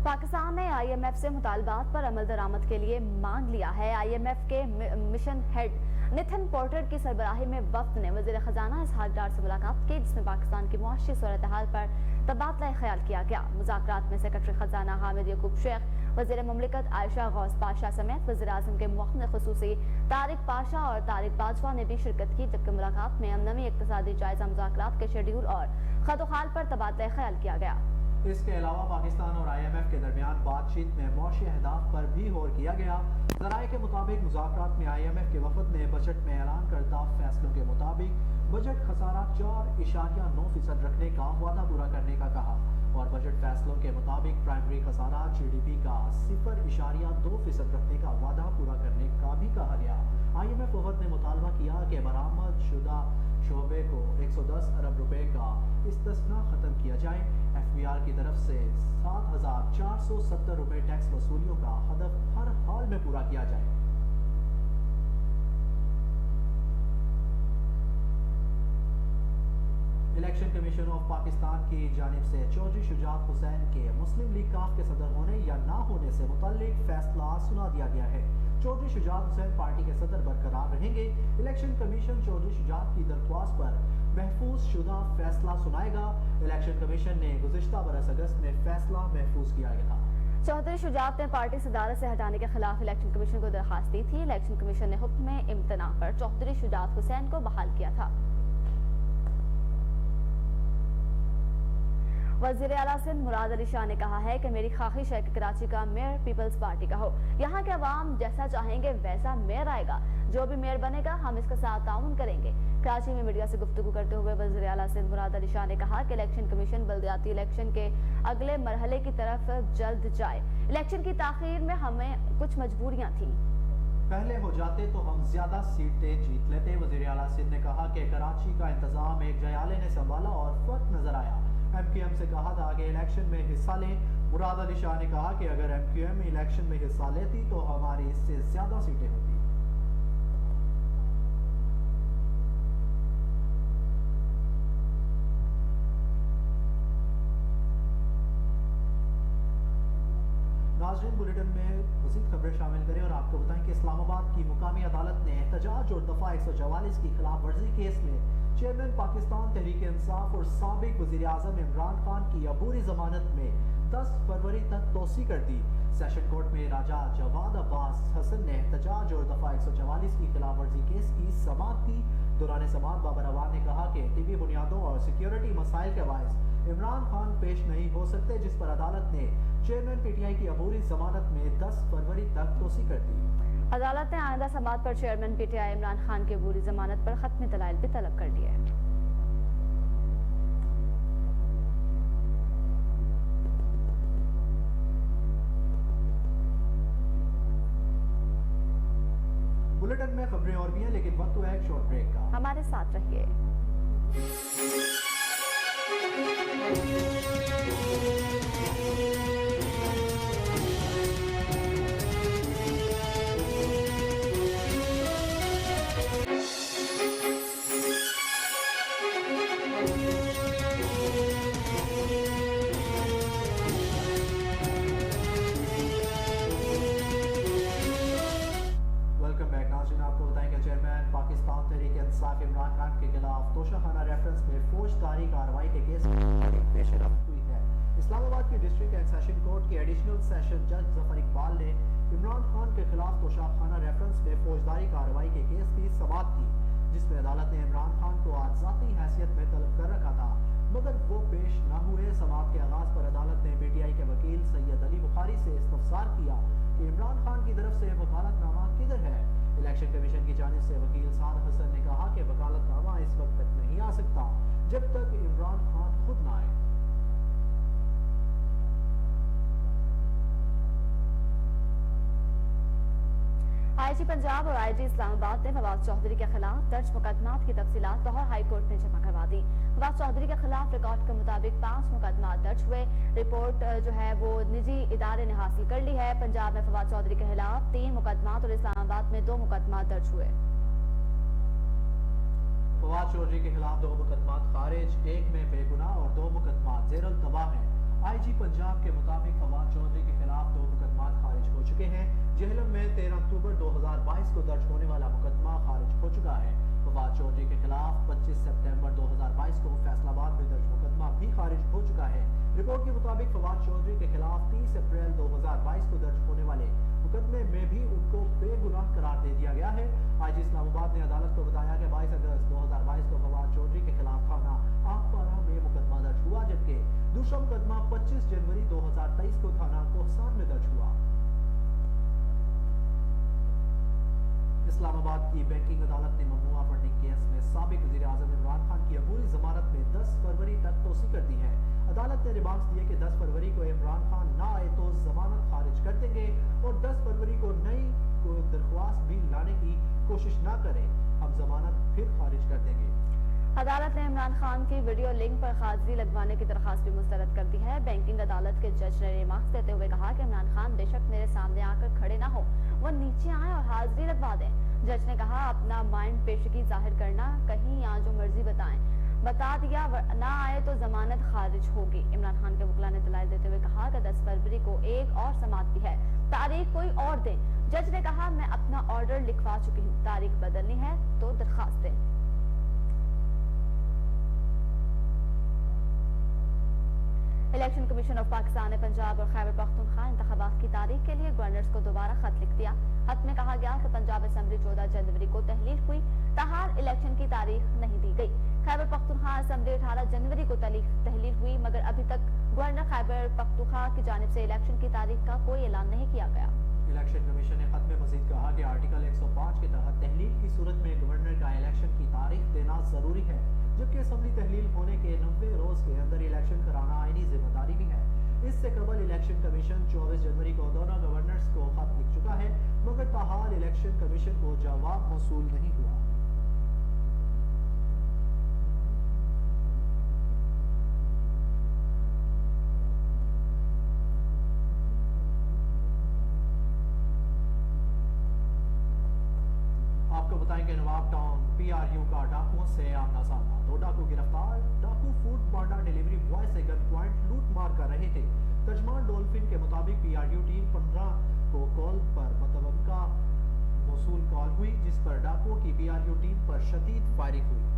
पाकिस्तान ने IMF से मुतालबात पर अमल दरामद के लिए मांग लिया है। IMF के मिशन हेड नितिन पोर्टर की सरबराही में वफ्द ने वज़ीर ख़जाना इसहाक डार से मुलाकात की, जिसमें पाकिस्तान की मुआशी सूरत हाल पर तबादला ख्याल किया गया। मुज़ाकरात में सेक्रेटरी ख़जाना हामिद यकूब शेख, वज़ीर मुमलिकत आयशा गौस पाशा समेत वज़ीर आज़म के मुख्तलिफ ख़ुसूसी तारिक पाशा और तारिक बाजवा ने भी शिरकत की, जबकि मुलाकात में अमनवी इक़्तिसादी जायज़ा मुज़ाकरात के शेड्यूल और ख़त-ओ-ख़ाल पर तबादला ख्याल किया गया। इसके अलावा पाकिस्तान और IMF के दरमियान बातचीत में मौशी अहदाफ पर भी गौर किया गया। ज़राए के मुताबिक मुज़ाकरात में IMF के वफद ने बजट में ऐलान करदा फैसलों के मुताबिक बजट खसारा 4.9% रखने का वादा पूरा करने का कहा और बजट फैसलों के मुताबिक प्राइमरी खसारा GDP का 0.2% रखने का वादा पूरा करने का भी कहा गया। IMF वफद ने मुतालबा किया कि बरामद शुदा शोबे को 110 अरब रुपए का इस्तिस्ना खत्म किया जाए। FBR की तरफ से 7,470 रुपए टैक्स वसूलियों का हदफ हर हाल में पूरा किया जाए। इलेक्शन कमीशन ऑफ पाकिस्तान की जानिब से चौधरी शुजात हुसैन के मुस्लिम लीग काफ के सदर होने या ना होने से मुताल्लिक फैसला सुना दिया गया है। चौधरी शुजात हुसैन पार्टी के सदर बरकरार रहेंगे। इलेक्शन कमीशन चौधरी शुजात की दरख्वास्त पर महफूज शुदा फैसला सुनाएगा। इलेक्शन कमीशन ने गुज़िश्ता बरस अगस्त में फैसला महफूज किया गया था। चौधरी शुजात ने पार्टी सदारत से हटाने के खिलाफ इलेक्शन कमीशन को दरखास्त दी थी। इलेक्शन कमीशन ने हुक्म में इम्तना पर चौधरी शुजात हुसैन को बहाल किया था। वज़ीर आला सिंध मुराद अली शाह ने कहा है कि मेरी ख्वाहिश है कि कराची का मेयर पीपल्स पार्टी का हो। यहाँ के अवाम जैसा चाहेंगे वैसा मेयर आएगा। जो भी मेयर बनेगा हम इसके साथ ताउन करेंगे। कराची में मीडिया से गुफ्तगू करते हुए वज़ीर आला सिंध मुराद अली शाह ने कहा कि इलेक्शन कमीशन बल्दियाती इलेक्शन के अगले मरहले की तरफ जल्द जाए। इलेक्शन की ताखीर में हमें कुछ मजबूरियाँ थी। पहले हो जाते तो हम ज्यादा सीटें जीत लेते। वज़ीर आला सिंध ने कहा कि कराची का इंतजाम एक जयाले ने संभाला और फर्क नजर आया। MQM से कहा था कि इलेक्शन में हिस्सा लें। मुराद अली शाह ने कहा कि अगर MQM इलेक्शन में हिस्सा लेती तो हमारी इससे ज्यादा सीटें होती। नाज़रीन, बुलेटिन में मज़ीद खबरें शामिल करें और आपको बताएं कि इस्लामाबाद की मुकामी अदालत ने एहतजाज और दफ़ा 144 की खिलाफ वर्जी केस में चेयरमैन पाकिस्तान तहरीक इंसाफ और साबिक वज़ीर आज़म इमरान खान की अबूरी जमानत में 10 फरवरी तक तोसी कर दी। सेशन कोर्ट में राजा जवाद अब्बास हसन ने एहतजाज और दफ़ा 144 की खिलाफ वर्जी केस की समाअत की। दौरान समाअत बाबर अवान ने कहा कि तिबी बुनियादों और सिक्योरिटी मसाइल के बायस इमरान खान पेश नहीं हो सकते, जिस पर अदालत ने चेयरमैन PTI की अबूरी जमानत में 10 फरवरी तक तोसी कर दी। अदालत ने आइंदा समाअत पर चेयरमैन PTI इमरान खान की अबूरी जमानत पर खत्म दलाइल भी तलब कर दिए। बुलेटिन में खबरें और भी हैं, लेकिन वक्त हुआ है एक शॉर्ट ब्रेक का। हमारे साथ रहिए। पाकिस्तान तहरीक इंसाफ इमरान खान के खिलाफ तोशाखाना रेफरेंस में फौजदारी कार्रवाई के केस में पेशरफ्त हुई है। इस्लामाबाद की डिस्ट्रिक्ट एंड सेशन कोर्ट के एडिशनल सेशन जज जफर इकबाल ने इमरान खान के खिलाफ तोशाखाना रेफरेंस में फौजदारी कार्रवाई के केस की समाअत की, जिसमें अदालत ने इमरान खान को आजादी हैसियत में तलब कर रखा था, मगर वो पेश न हुए। समाअत के आगाज पर अदालत ने पीटीआई के वकील सैयद अली बुखारी से इस्तफसार किया कि इमरान खान की तरफ से वकालतनामा किधर है। इलेक्शन कमीशन की जानिब से वकील साद हसन ने कहा कि वकालतनामा इस वक्त तक नहीं आ सकता जब तक इमरान खान खुद न आए। आईजी पंजाब और आईजी इस्लामाबाद ने फवाद चौधरी के खिलाफ दर्ज मुकदमात की तफसीलात लाहौर हाई कोर्ट में जमा करवा दी। फवाद चौधरी के खिलाफ रिकॉर्ड के मुताबिक 5 मुकदमा दर्ज हुए। रिपोर्ट जो है वो निजी इदारे ने हासिल कर ली है। पंजाब में फवाद चौधरी के खिलाफ 3 मुकदमात और इस्लामाबाद में 2 मुकदमा दर्ज हुए। फवाद चौधरी के खिलाफ 2 मुकदमात खारिज, 1 में बेगुनाह और 2 मुकदमात जेरल तबाह है। आईजी पंजाब के मुताबिक फवाद चौधरी के खिलाफ 2 मुकदमात खारिज हो चुके हैं। जेहलम में 13 अक्टूबर 2022 को दर्ज होने वाला मुकदमा खारिज हो चुका है। फवाद चौधरी के खिलाफ 25 सितंबर 2022 को फैसलाबाद में दर्ज मुकदमा भी खारिज हो चुका है। रिपोर्ट के मुताबिक फवाद चौधरी के खिलाफ 30 अप्रैल 2022 को दर्ज होने वाले मुकदमे में भी उनको बेगुनाह करार दे दिया गया है। आईजी इस्लामाबाद ने अदालत को बताया कि 22 अगस्त 2022 को फवाद चौधरी के खिलाफ थाना आगपारा में मुकदमा दर्ज हुआ, जबकि दूसरा मुकदमा 25 जनवरी 2023 को थाना कोहसार में दर्ज हुआ। इस्लामाबाद की बैंकिंग अदालत ने ममनुआ फंडिंग केस में साबिक वज़ीर-ए-आज़म इमरान खान की अबूरी जमानत में 10 फरवरी तक तोसी कर दी है। अदालत ने रिमार्क्स दिए कि 10 फरवरी को इमरान खान ना आए तो जमानत खारिज कर देंगे और 10 फरवरी को नई दरख्वास्त भी लाने की कोशिश ना करें, हम जमानत फिर खारिज कर देंगे। अदालत ने इमरान खान की वीडियो लिंक पर खारिजी लगवाने की दरखास्त भी मुस्तरद कर दी है। बैंकिंग अदालत के जज ने रिमार्क्स देते हुए कहा कि इमरान खान बेशक मेरे सामने आकर खड़े ना हो, वो नीचे आए और हाजिरी लगवा दें। जज ने कहा अपना माइंड पेशगी जाहिर करना, कहीं यहाँ जो मर्जी बताएं, बता दिया ना आए तो जमानत खारिज होगी। इमरान खान के वकील ने दलाइल देते हुए कहा कि 10 फरवरी को एक और समाअत भी है, तारीख कोई और दें। जज ने कहा मैं अपना ऑर्डर लिखवा चुकी हूँ, तारीख बदलनी है तो दरखास्त दें। इलेक्शन कमीशन ऑफ पाकिस्तान ने पंजाब और खैबर पख्तूनख्वा इंतखाबात की तारीख के लिए गवर्नर्स को दोबारा खत लिख दिया। खत में कहा गया कि पंजाब असेंबली 14 जनवरी को तहलील हुई, ताहाल इलेक्शन की तारीख नहीं दी गई। खैबर पख्तूनख्वा असेंबली 18 जनवरी को तहलील हुई, मगर अभी तक गवर्नर खैबर पख्तूनख्वा की जानिब से इलेक्शन की तारीख का कोई ऐलान नहीं किया गया। इलेक्शन कमीशन ने खत में मजीद कहा कि आर्टिकल 105 के तहत तहलील की सूरत में गवर्नर का इलेक्शन की तारीख देना जरूरी है, जबकि असेंबली तहलील होने के 90 रोज के अंदर इलेक्शन कराना आईनी जिम्मेदारी भी है। इससे कबल इलेक्शन कमीशन 24 जनवरी को दोनों गवर्नर्स को खत लिख चुका है, मगर ताहाल इलेक्शन कमीशन को जवाब मौसूल नहीं हुआ। आपको बताएंगे नवाब टाउन PRU का डाकुओं से आमना सामना। 2 डाकू गिरफ्तार। डाकू फूड पांडा डिलीवरी बॉय से गन पॉइंट लूट मार कर रहे थे। तर्जमान डॉल्फिन के मुताबिक PRU टीम 15 को कॉल पर मुतवक्का मौसूल कॉल हुई, जिस पर डाकुओं की PRU टीम पर शदीद फायरिंग हुई।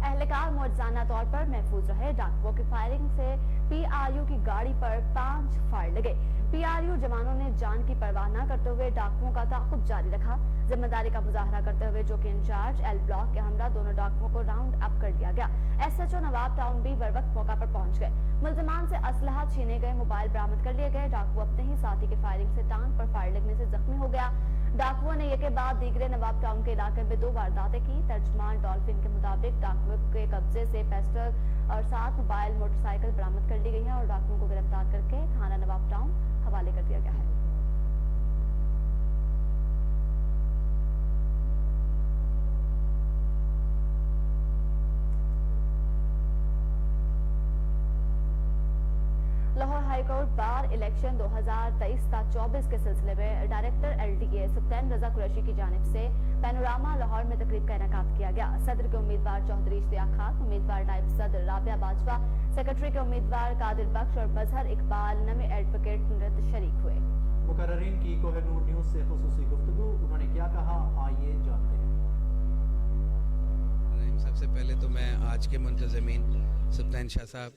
अहलकार मौजूदा तौर पर महफूज रहे। डाकुओं की फायरिंग से PRU की गाड़ी पर 5 फायर लगे। PRU जवानों ने जान की परवाह न करते हुए डाकुओं का ताक़ुब जारी रखा। जिम्मेदारी का मुजाहरा करते हुए जो कि इंचार्ज L ब्लॉक के हमरा दोनों डाकुओं को राउंड अप कर लिया गया। SHO नवाब टाउन भी बर वक्त मौका पर पहुंच गए। मुल्जिमान से असलहा छीने गए, मोबाइल बरामद कर लिए गए। डाकू अपने ही साथी की फायरिंग से टांग पर फायर लगने से जख्मी हो गया। डाकुओं ने एक के बाद दीगरे नवाब टाउन के इलाके में 2 वारदातें की। तर्जमान डॉल्फिन के मुताबिक डाकुओं के कब्जे से पेस्टल और 7 मोबाइल मोटरसाइकिल बरामद कर ली गई है और डाकुओं को गिरफ्तार करके थाना नवाब टाउन हवाले कर दिया गया है। लाहौर हाईकोर्ट बार इलेक्शन 2023-24 के सिलसिले में डायरेक्टर LDA सुल्तान रजा कुरैशी की जानिब से पैनोरामा लाहौर में तकरीब का इनेकाद किया गया। सदर के उम्मीदवार चौधरी इश्तियाक खान, उम्मीदवार नायब सदर राबिया बाजवा, सेक्रेटरी के उम्मीदवार कादिर बख्श और मजहर इकबाल नवे एडवोकेट नृत्य शरीक हुए। मुकर्ररीन की कोहिनूर न्यूज से खुसूसी गुफ्तगू, उन्होंने क्या कहा आइए जानते हैं। सबसे पहले तो मैं आज के मुंतज़मीन सुल्तान शाह साहब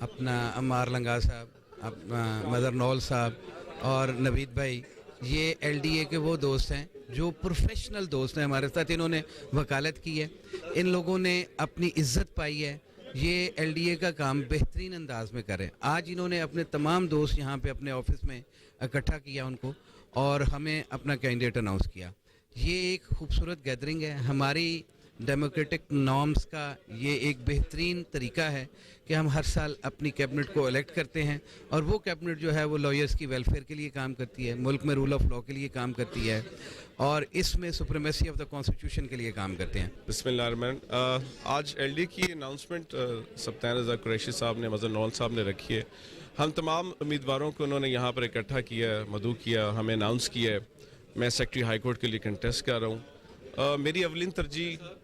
अपना अम्मार लंगा साहब, अपना मदर नौल साहब और नवीद भाई, ये LDA के वो दोस्त हैं जो प्रोफेशनल दोस्त हैं हमारे साथ। इन्होंने वकालत की है, इन लोगों ने अपनी इज्जत पाई है, ये LDA का काम बेहतरीन अंदाज में करें। आज इन्होंने अपने तमाम दोस्त यहाँ पे अपने ऑफिस में इकट्ठा किया उनको और हमें अपना कैंडिडेट अनाउंस किया। ये एक खूबसूरत गैदरिंग है, हमारी डेमोक्रेटिक नॉर्म्स का ये एक बेहतरीन तरीका है कि हम हर साल अपनी कैबिनेट को इलेक्ट करते हैं और वो कैबिनेट जो है वो लॉयर्स की वेलफेयर के लिए काम करती है, मुल्क में रूल ऑफ लॉ के लिए काम करती है और इसमें सुप्रीमेसी ऑफ द कॉन्स्टिट्यूशन के लिए काम करते हैं। बिस्मिल्लाहिर्रहमान। आज LDA की अनाउंसमेंट सप्तान रज़ा कुरैशी साहब ने, मज़र नौल साहब ने रखी है। हम तमाम उम्मीदवारों को उन्होंने यहाँ पर इकट्ठा किया, मदऊ किया, हमें अनाउंस किया है। मैं सेक्रेटरी हाई कोर्ट के लिए कंटेस्ट कर रहा हूँ। मेरी अवलिन तरजीह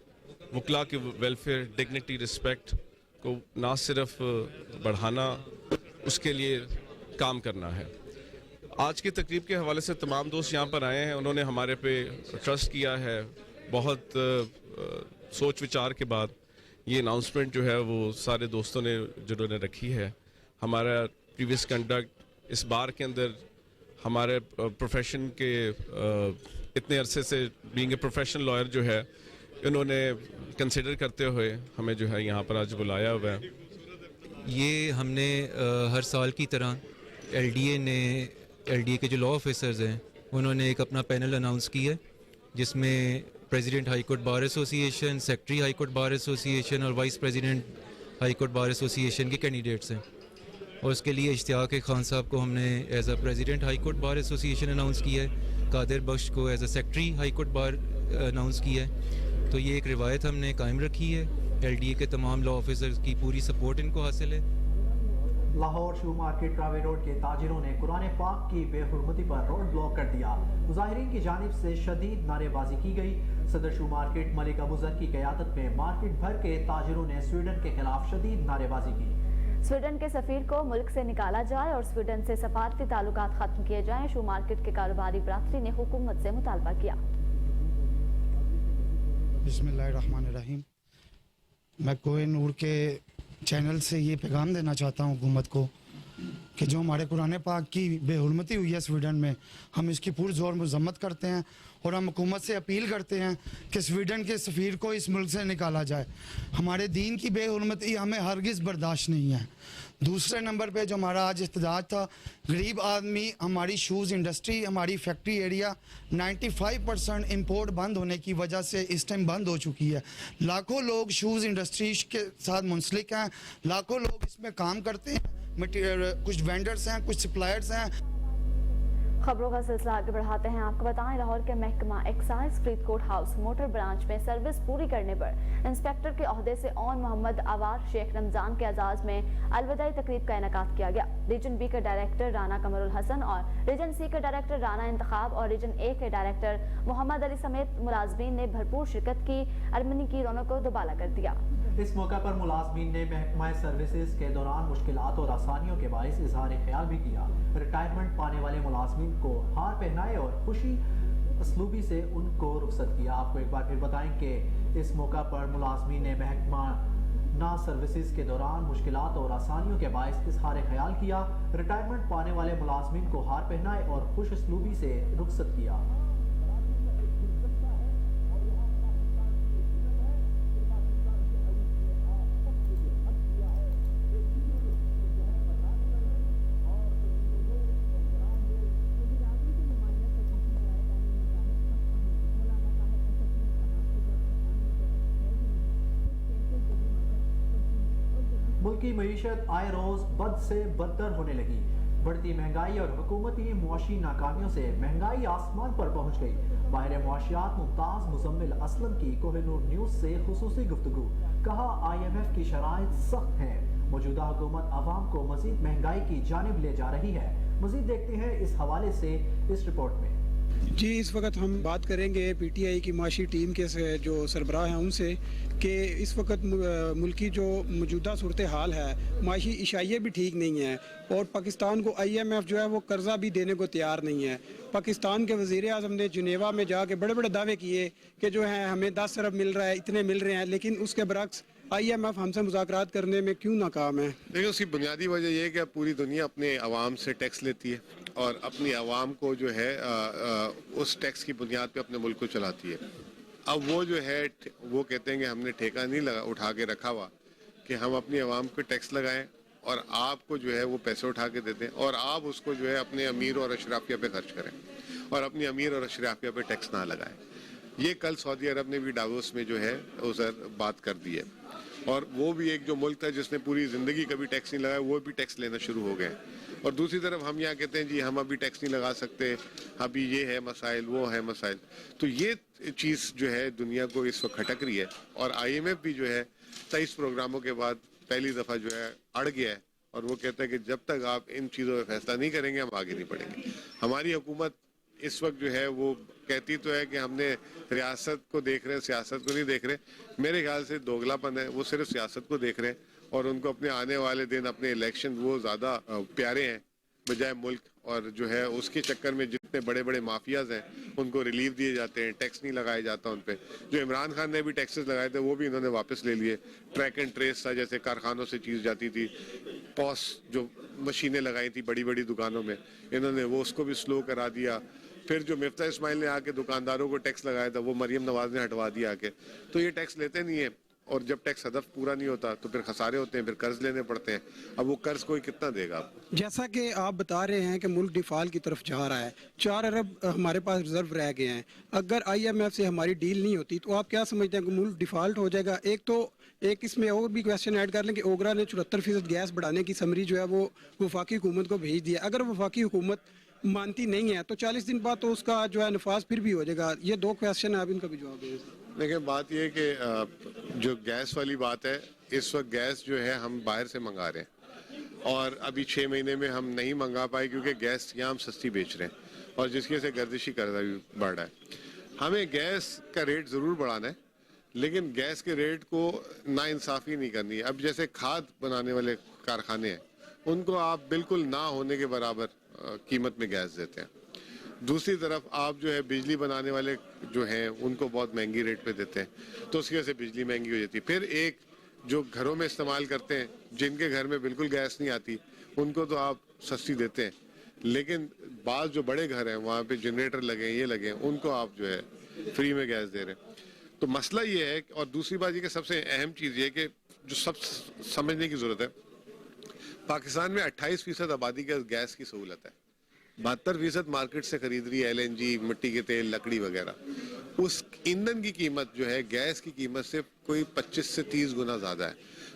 वकला के वेलफेयर, डिग्निटी, रिस्पेक्ट को ना सिर्फ बढ़ाना, उसके लिए काम करना है। आज की तकरीब के हवाले से तमाम दोस्त यहाँ पर आए हैं, उन्होंने हमारे पे ट्रस्ट किया है। बहुत सोच विचार के बाद ये अनाउंसमेंट जो है वो सारे दोस्तों ने जिन्होंने रखी है। हमारा प्रीवियस कंडक्ट इस बार के अंदर हमारे प्रोफेशन के इतने अरसे से बीइंग ए प्रोफेशनल लॉयर जो है, इन्होंने कंसिडर करते हुए हमें जो है यहाँ पर आज बुलाया हुआ है। ये हमने हर साल की तरह LDA के जो लॉ ऑफिसर्स हैं उन्होंने एक अपना पैनल अनाउंस किया है, जिसमें president high court bar association, secretary high court bar association और vice president high court bar association के कैंडिडेट्स हैं। और उसके लिए इश्तियाक खान साहब को हमने as a president high court bar association announce किया है, कादिर बख्श को as a secretary high court bar announce किया है। तो ये एक रिवायत हमने कायम रखी है। LDA के तमाम लॉ ऑफिसर्स की पूरी सपोर्ट इनको हासिल है। लाहौर शू मार्केट ट्रावे रोड के ताजिरों ने कुरान पाक की बेहुरमती पर रोड ब्लॉक कर दिया। मुजाहिरीन की जानिब से शदीद नारेबाजी की गई। सदर शू मार्केट मलिक अबूजर की क़यादत में मार्केट भर के ताजिरों ने स्वीडन के खिलाफ शदीद नारेबाजी की। स्वीडन के सफीर को मुल्क से निकाला जाए और स्वीडन से सफारती ताल्लुकात खत्म किए जाएं। शू मार्केट के कारोबारी बरादरी ने हुकूमत से मुतालबा किया। बिस्मिल्लाहिर्रहमानिर्रहीम। मैं कोहिनूर के चैनल से ये पैगाम देना चाहता हूँ हुकूमत को कि जो हमारे कुरान पाक की बेहुरमती हुई है स्वीडन में, हम इसकी पुरजोर मजम्मत करते हैं और हम हुकूमत से अपील करते हैं कि स्वीडन के सफ़ीर को इस मुल्क से निकाला जाए। हमारे दीन की बेहुरमती हमें हरगिज़ बर्दाश्त नहीं है। दूसरे नंबर पे जो हमारा आज इख्तिजाज था, गरीब आदमी, हमारी शूज़ इंडस्ट्री, हमारी फैक्ट्री एरिया 95% इंपोर्ट बंद होने की वजह से इस टाइम बंद हो चुकी है। लाखों लोग शूज़ इंडस्ट्री के साथ मुंसलिक हैं, लाखों लोग इसमें काम करते हैं, मटीरियल कुछ वेंडर्स हैं, कुछ सप्लायर्स हैं। खबरों का सिलसिला आगे बढ़ाते हैं। आपको बताएं, लाहौर के महकमा excise Faridkot house motor branch में सर्विस पूरी करने पर इंस्पेक्टर के ओहदे से ऑन मोहम्मद आवार शेख रमजान के एजाज में अलविदाई तकरीब का इनेकाद किया गया। रीजन बी के डायरेक्टर राना कमरुल हसन और रीजन सी के डायरेक्टर राना इंतखाब और रीजन ए के डायरेक्टर मोहम्मद अली समेत मुलाजमीन ने भरपूर शिरकत की। अरमनी की रौनक को दुबाला कर दिया। इस मौका पर मुलाजमीन ने महकमा सर्विसेज के दौरान मुश्किलात और आसानियों के बाइस इजहार ख्याल भी किया। रिटायरमेंट पाने वाले मुलाजमीन को हार पहनाए और खुशी असलूबी से उनको रुखसत किया। आपको एक बार फिर बताएं कि इस मौका पर मुलाजमीन ने महकमा ना सर्विसेज के दौरान मुश्किलात और आसानियों के बाइस इजहार ख्याल किया। रिटायरमेंट पाने वाले मुलाजमीन को हार पहनाए और खुश असलूबी से रुखसत किया। मुल्की मईशत आए रोज बद से बदतर होने लगी। बढ़ती महंगाई और हुकूमती मुआशी नाकामियों से महंगाई आसमान पर पहुंच गई। बाहर मुआशियात मुमताज मुजम्मिल असलम की कोहिनूर न्यूज से खुसूसी गुफ्तगू। कहा, IMF की शराइत सख्त है। मौजूदा हुकूमत अवाम को मजीद महंगाई की जानिब ले जा रही है। मजीद देखते हैं इस हवाले से इस रिपोर्ट में। जी, इस वक्त हम बात करेंगे PTI की माशी टीम के जो सरबराह हैं उनसे कि इस वक्त मुल्की जो मौजूदा सूरत हाल है, माशी इशाइये भी ठीक नहीं है और पाकिस्तान को IMF जो है वो कर्जा भी देने को तैयार नहीं है। पाकिस्तान के वज़ीर आज़म ने जिनेवा में जाके बड़े बड़े दावे किए कि जो है हमें 10 अरब मिल रहा है, इतने मिल रहे हैं, लेकिन उसके बरक्स IMF हमसे मुज़ाकरात करने में क्यों नाकाम है? देखिए, उसकी बुनियादी वजह यह है कि पूरी दुनिया अपने आवाम से टैक्स लेती है और अपनी आवाम को जो है उस टैक्स की बुनियाद पे अपने मुल्क को चलाती है। अब वो जो है वो कहते हैं कि हमने ठेका नहीं उठा के रखा हुआ कि हम अपनी आवाम को टैक्स लगाएं और आपको जो है वो पैसे उठा के देते हैं और आप उसको जो है अपने अमीर और अशराफिया पे खर्च करें और अपनी अमीर और अशराफिया पे टैक्स ना लगाएं। ये कल सऊदी अरब ने भी डावोस में जो है उधर बात कर दी है और वो भी एक जो मुल्क था जिसने पूरी ज़िंदगी कभी टैक्स नहीं लगाया, वो भी टैक्स लेना शुरू हो गए। और दूसरी तरफ हम यहाँ कहते हैं जी हम अभी टैक्स नहीं लगा सकते, अभी ये है मसाइल, वो है मसाइल। तो ये चीज़ जो है दुनिया को इस वक्त खटक रही है और IMF भी जो है 23 प्रोग्रामों के बाद पहली दफ़ा जो है अड़ गया है और वो कहता है कि जब तक आप इन चीज़ों पर फैसला नहीं करेंगे हम आगे नहीं बढ़ेंगे। हमारी हुकूमत इस वक्त जो है वो कहती तो है कि हमने रियासत को देख रहे हैं, सियासत को नहीं देख रहे। मेरे ख्याल से दोगलापन है, वो सिर्फ सियासत को देख रहे हैं और उनको अपने आने वाले दिन अपने इलेक्शन वो ज़्यादा प्यारे हैं बजाय मुल्क, और जो है उसके चक्कर में जितने बड़े बड़े माफियाज हैं उनको रिलीफ दिए जाते हैं, टैक्स नहीं लगाया जाता उन पे। जो इमरान खान ने भी टैक्सेस लगाए थे वो भी इन्होंने वापस ले लिए। ट्रैक एंड ट्रेस था, जैसे कारखानों से चीज़ जाती थी, पॉस जो मशीनें लगाई थी बड़ी बड़ी दुकानों में, इन्होंने वो उसको भी स्लो करा दिया। फिर जो मिफ्ता इस्माइल ने आके दुकानदारों को टैक्स लगाया था वो मरियम नवाज ने हटवा दिया आके। तो ये टैक्स लेते नहीं है और जब टैक्स हदफ पूरा नहीं होता तो फिर खसारे होते हैं, फिर कर्ज लेने पड़ते हैं। अब वो कर्ज कोई कितना देगा आपको? जैसा कि आप बता रहे हैं कि मुल्क डिफॉल्ट की तरफ जा रहा है, 4 अरब हमारे पास रिजर्व रह गए हैं। अगर IMF से हमारी डील नहीं होती तो आप क्या समझते हैं कि मुल्क डिफॉल्ट हो जाएगा? एक इसमें और भी क्वेश्चन ऐड कर लें कि ओगरा ने 74% गैस बढ़ाने की समरी जो है वो वफाकी हुकूमत को भेज दिया। अगर वफाकी हुकूमत मानती नहीं है तो 40 दिन बाद तो उसका जो है नफाज फिर भी हो जाएगा। ये 2 क्वेश्चन है, आप इनका भी जवाब दें। देखिए, बात ये है कि जो गैस वाली बात है, इस वक्त गैस जो है हम बाहर से मंगा रहे हैं और अभी 6 महीने में हम नहीं मंगा पाए क्योंकि गैस यहाँ हम सस्ती बेच रहे हैं और जिसकी वजह से गर्दिशी कर्जा भी बढ़ रहा है। हमें गैस का रेट ज़रूर बढ़ाना है लेकिन गैस के रेट को नाइंसाफ़ी नहीं करनी है। अब जैसे खाद बनाने वाले कारखाने हैं उनको आप बिल्कुल ना होने के बराबर कीमत में गैस देते हैं। दूसरी तरफ आप जो है बिजली बनाने वाले जो हैं उनको बहुत महंगी रेट पे देते हैं, तो उसकी वजह से बिजली महंगी हो जाती है। फिर एक जो घरों में इस्तेमाल करते हैं, जिनके घर में बिल्कुल गैस नहीं आती, उनको तो आप सस्ती देते हैं, लेकिन बाद जो बड़े घर हैं वहाँ पे जनरेटर लगे हैं, ये लगे हैं, उनको आप जो है फ्री में गैस दे रहे हैं। तो मसला ये है। और दूसरी बात ये कि सबसे अहम चीज़ ये कि जो सब समझने की ज़रूरत है, पाकिस्तान में 28% आबादी के गैस की सहूलत है, 72% मार्केट से खरीद रही है, LNG, मिट्टी के तेल, लकड़ी वगैरह। उस ईंधन की कीमत जो है गैस की कीमत से कोई 25 से 30 गुना ज़्यादा है।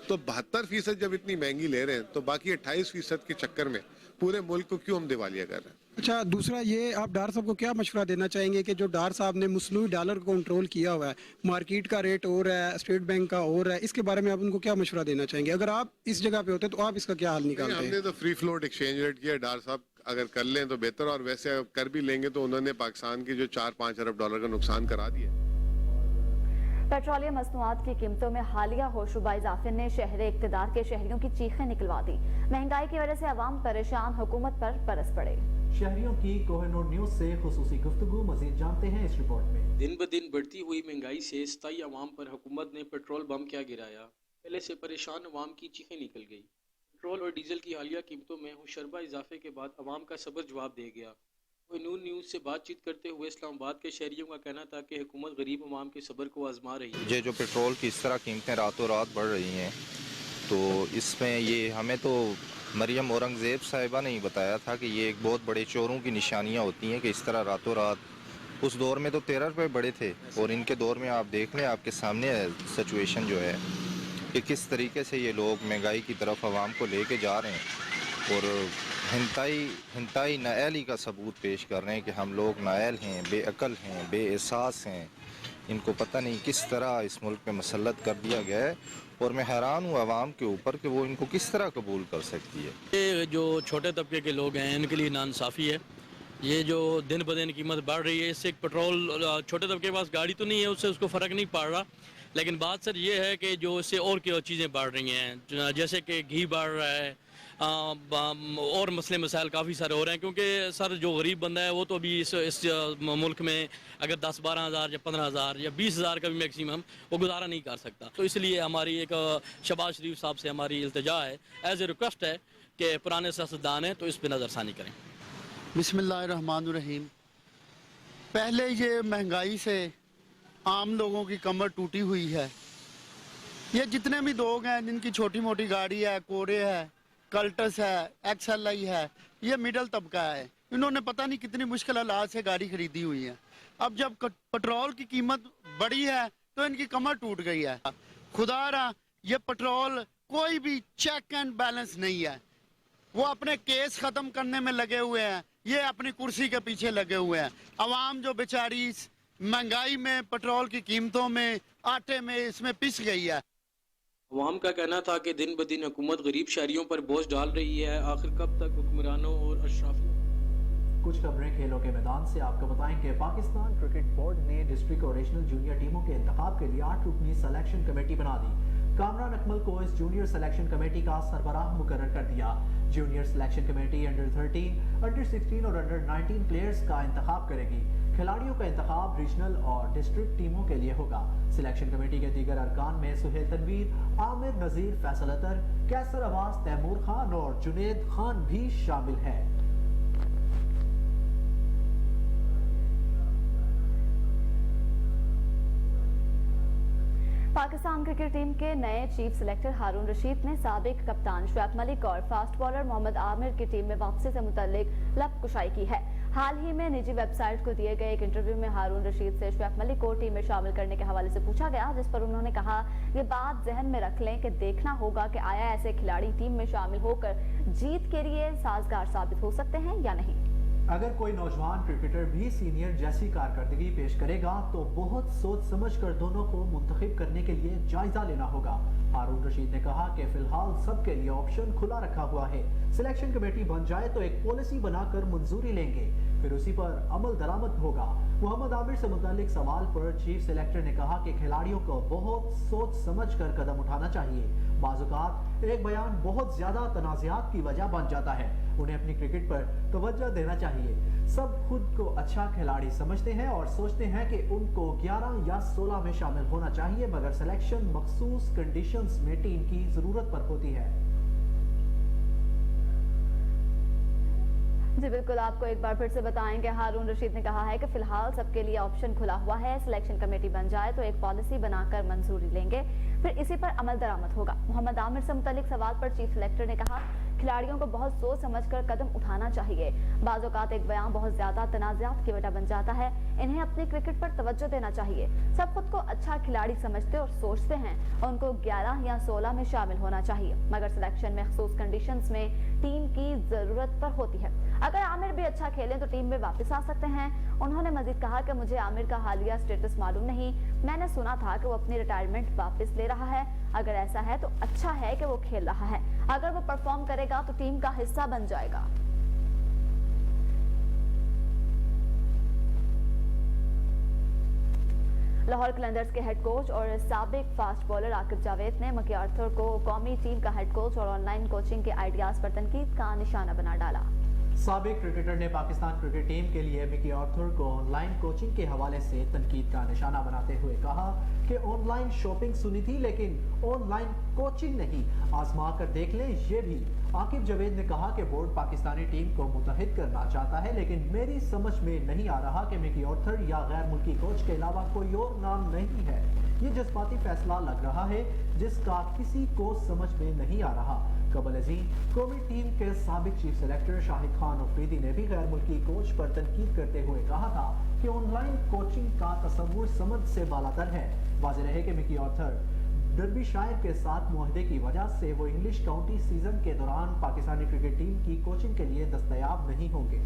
तो 72% जब इतनी महंगी ले रहे हैं तो बाकी 28% के चक्कर में पूरे मुल्क को क्यों हम दिवालिया कर रहे हैं? अच्छा, दूसरा ये, आप डार साहब को क्या मशवरा देना चाहेंगे कि जो डार साहब ने मसनूई डॉलर को कंट्रोल किया हुआ है, मार्केट का रेट और है, स्टेट बैंक का और है, इसके बारे में आप उनको क्या मशवरा देना चाहेंगे? अगर आप इस जगह पे होते तो आप इसका क्या हल निकालते हैं? हमने तो फ्री फ्लोट एक्सचेंज रेट किया। डार साहब अगर कर लें तो बेहतर, और वैसे कर भी लेंगे तो उन्होंने पाकिस्तान की जो 4-5 अरब डॉलर का नुकसान करा दिया। पेट्रोलियम मसनूआत की कीमतों में हालिया होशरुबा इजाफे ने शहर इक़्तिदार के शहरियों की चीखें निकलवा दी। महंगाई की वजह से अवाम परेशान, हुकूमत पर बरस पड़े। शहरियों की कोहिनूर न्यूज से खुसूसी गुफ्तगू, मजीद जानते हैं इस रिपोर्ट में। दिन ब दिन बढ़ती हुई महंगाई से स्थायी अवाम पर हुकूमत ने पेट्रोल बम क्या गिराया। पहले से परेशान अवाम की चीखें निकल गई। पेट्रोल और डीजल की हालिया कीमतों में होशरुबा इजाफे के बाद अवाम का सब्र जवाब दे गया। कोहिनूर न्यूज़ से बातचीत करते हुए इस्लामाबाद के शहरियों का कहना था कि हुकूमत गरीब अवाम के सब्र को आजमा रही है। ये जो पेट्रोल की इस तरह कीमतें रातों रात बढ़ रही हैं, तो इसमें ये हमें तो मरियम औरंगज़ेब साहिबा ने ही बताया था कि ये एक बहुत बड़े चोरों की निशानियां होती हैं कि इस तरह रातों रात, उस दौर में तो 13 रुपये बड़े थे और इनके दौर में आप देख लें, आपके सामने सिचुएशन जो है कि किस तरीके से ये लोग महंगाई की तरफ आवाम को लेके जा रहे हैं और हिंताई नाअहली का सबूत पेश कर रहे हैं कि हम लोग नाअहल हैं, बेअकल हैं, बेएहसास हैं, इनको पता नहीं किस तरह इस मुल्क में मसल्लत कर दिया गया है। और मैं हैरान हूँ आवाम के ऊपर कि वो इनको किस तरह कबूल कर सकती है। ये जो छोटे तबके के लोग हैं इनके लिए नाइंसाफ़ी है। ये जो दिन ब दिन कीमत बढ़ रही है, इससे पेट्रोल, छोटे तबके के पास गाड़ी तो नहीं है, उससे उसको फ़र्क नहीं पड़ रहा, लेकिन बात सर ये है कि जो इससे और क्या चीज़ें बढ़ रही हैं, जैसे कि घी बढ़ रहा है, और मसले मसाइल काफ़ी सारे हो रहे हैं, क्योंकि सर जो गरीब बंदा है वो तो अभी इस मुल्क में अगर 10-12 हज़ार या 15 हज़ार या 20 हज़ार का भी मैक्सिमम वो गुजारा नहीं कर सकता। तो इसलिए हमारी एक शहबाज शरीफ साहब से हमारी इल्तिजा है, एज ए रिक्वेस्ट है कि पुराने सियासतदान हैं तो इस पर नज़रसानी करें। बिस्मिल्लाहिर्रहमानिर्रहीम। पहले ये महंगाई से आम लोगों की कमर टूटी हुई है। ये जितने भी लोग हैं जिनकी छोटी मोटी गाड़ी है, कोरे है, कल्टस है, XLI है, ये मिडिल तबका है। इन्होंने पता नहीं कितनी मुश्किल हालात से गाड़ी खरीदी हुई है। अब जब पेट्रोल की कीमत बढ़ी है तो इनकी कमर टूट गई है। खुदारा ये पेट्रोल कोई भी चेक एंड बैलेंस नहीं है। वो अपने केस खत्म करने में लगे हुए हैं, ये अपनी कुर्सी के पीछे लगे हुए हैं। अवाम जो बेचारी महंगाई में, पेट्रोल की कीमतों में, आटे में, इसमें पिस गई है। अवाम का कहना था कि दिन ब दिन हुकूमत गरीब शहरियों पर बोझ डाल रही है। आखिर कब तक हुक्मरानों और अशराफियों। कुछ खबरें खेलों के मैदान से आपको बताएंगे। पाकिस्तान क्रिकेट बोर्ड ने डिस्ट्रिक्ट और रीजनल जूनियर टीमों के इंतखाब के लिए 8 रुकनी सिलेक्शन कमेटी बना दी। कामरान अकमल को इस जूनियर सिलेक्शन कमेटी का सरबराह मुकर्रर कर दिया। Junior selection committee under 13, under 16 और अंडर 19 प्लेयर्स का इंतखाब करेगी। खिलाड़ियों का इंतखाब रीजनल और डिस्ट्रिक्ट टीमों के लिए होगा। सिलेक्शन कमेटी के दीगर अरकान में सुहेल तनवीर, आमिर नजीर, फैसल अतर, कैसर अब्बास, तैमूर खान और जुनेद खान भी शामिल है। पाकिस्तान क्रिकेट टीम के नए चीफ सिलेक्टर हारून रशीद ने साबिक कप्तान शुएब मलिक और फास्ट बॉलर मोहम्मद आमिर की टीम में वापसी से मुतल्लिक लबकुशाई की है। हाल ही में निजी वेबसाइट को दिए गए एक इंटरव्यू में हारून रशीद से शुएब मलिक को टीम में शामिल करने के हवाले से पूछा गया, जिस पर उन्होंने कहा ये बात जहन में रख लें कि देखना होगा कि आया ऐसे खिलाड़ी टीम में शामिल होकर जीत के लिए साजगार साबित हो सकते हैं या नहीं। अगर कोई नौजवान क्रिकेटर भी सीनियर जैसी कारकर्दगी पेश करेगा तो बहुत सोच समझकर दोनों को मुंतखब करने के लिए जायजा लेना होगा। हारून रशीद ने कहा कि फिलहाल सबके लिए ऑप्शन खुला रखा हुआ है। सिलेक्शन कमेटी बन जाए तो एक पॉलिसी बनाकर मंजूरी लेंगे, फिर उसी पर अमल दरामद होगा। मोहम्मद आमिर से मुतालिक सवाल पर चीफ सिलेक्टर ने कहा कि खिलाड़ियों को बहुत सोच समझकर कदम उठाना चाहिए। बाज़-औक़ात एक बयान बहुत ज्यादा तनाज़ात की वजह बन जाता है। उन्हें अपनी क्रिकेट पर तवज्जो देना चाहिए। सब खुद को अच्छा खिलाड़ी समझते हैं और सोचते हैं कि उनको 11 या 16 में शामिल होना चाहिए, मगर सिलेक्शन मखसूस कंडीशंस में टीम की जरूरत पर होती है। जी बिल्कुल, आपको एक बार फिर से बताएं कि हारून रशीद ने कहा है कि फिलहाल सबके लिए ऑप्शन खुला हुआ है। सिलेक्शन कमेटी बन जाए तो एक पॉलिसी बनाकर मंजूरी लेंगे, फिर इसी पर अमल दरामद होगा। मोहम्मद आमिर से मुतालिक सवाल पर चीफ सिलेक्टर ने कहा खिलाड़ियों को बहुत सोच समझकर कदम उठाना चाहिए। बाज़ औक़ात एक बयान बहुत ज्यादा तनाज़ात की वजह बन जाता है। इन्हें अपनी क्रिकेट पर तवज्जो देना चाहिए। सब खुद को अच्छा खिलाड़ी समझते और सोचते हैं, उनको 11 या 16 में शामिल होना चाहिए, मगर सिलेक्शन में खसूस कंडीशंस में टीम की जरूरत पर होती है। अगर आमिर भी अच्छा खेलें तो टीम में वापस आ सकते हैं। उन्होंने मजीद कहा कि मुझे आमिर का हालिया स्टेटस मालूम नहीं, मैंने सुना था कि वो अपनी रिटायरमेंट वापस ले रहा है। अगर ऐसा है तो अच्छा है कि वो खेल रहा है। अगर वो परफॉर्म करेगा तो टीम का हिस्सा बन जाएगा। लाहौर कलंदर्स के हेड कोच और साबिक फास्ट बॉलर आकिब जावेद ने मकी आर्थर को कौमी टीम का हेड कोच और ऑनलाइन कोचिंग के आइडियाज पर तनकीद का निशाना बना डाला। साबिक क्रिकेटर ने पाकिस्तान क्रिकेट टीम के लिए मिकी आर्थर को ऑनलाइन कोचिंग के हवाले से तनकीद का निशाना बनाते हुए कहा कि ऑनलाइन शॉपिंग सुनी थी लेकिन ऑनलाइन कोचिंग नहीं, आजमा कर देख लें ये भी। आकिब जावेद ने कहा कि बोर्ड पाकिस्तानी टीम को मुत्तहिद करना चाहता है, लेकिन मेरी समझ में नहीं आ रहा कि मिकी आर्थर या गैर मुल्की कोच के अलावा कोई और नाम नहीं है। ये जज्बाती फैसला लग रहा है जिसका किसी को समझ में नहीं आ रहा। कबल अजीम कौमी टीम के साबिक चीफ सिलेक्टर शाहिद खान अफरीदी ने भी गैर मुल्की कोच पर तनकीद करते हुए कहा था कि ऑनलाइन कोचिंग का तस्वुर समझ से बालातर है। वाज़ेह रहे कि मिकी आर्थर डर्बीशायर के साथ मुआहदे की वजह से वो इंग्लिश काउंटी सीजन के दौरान पाकिस्तानी क्रिकेट टीम की कोचिंग के लिए दस्तयाब नहीं होंगे।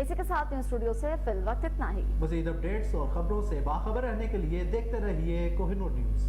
इसी के साथ न्यूज़ स्टूडियो से फिल वक्त इतना ही। मज़ीद अपडेट्स और खबरों से बाखबर रहने के लिए देखते रहिए कोहिनूर न्यूज़।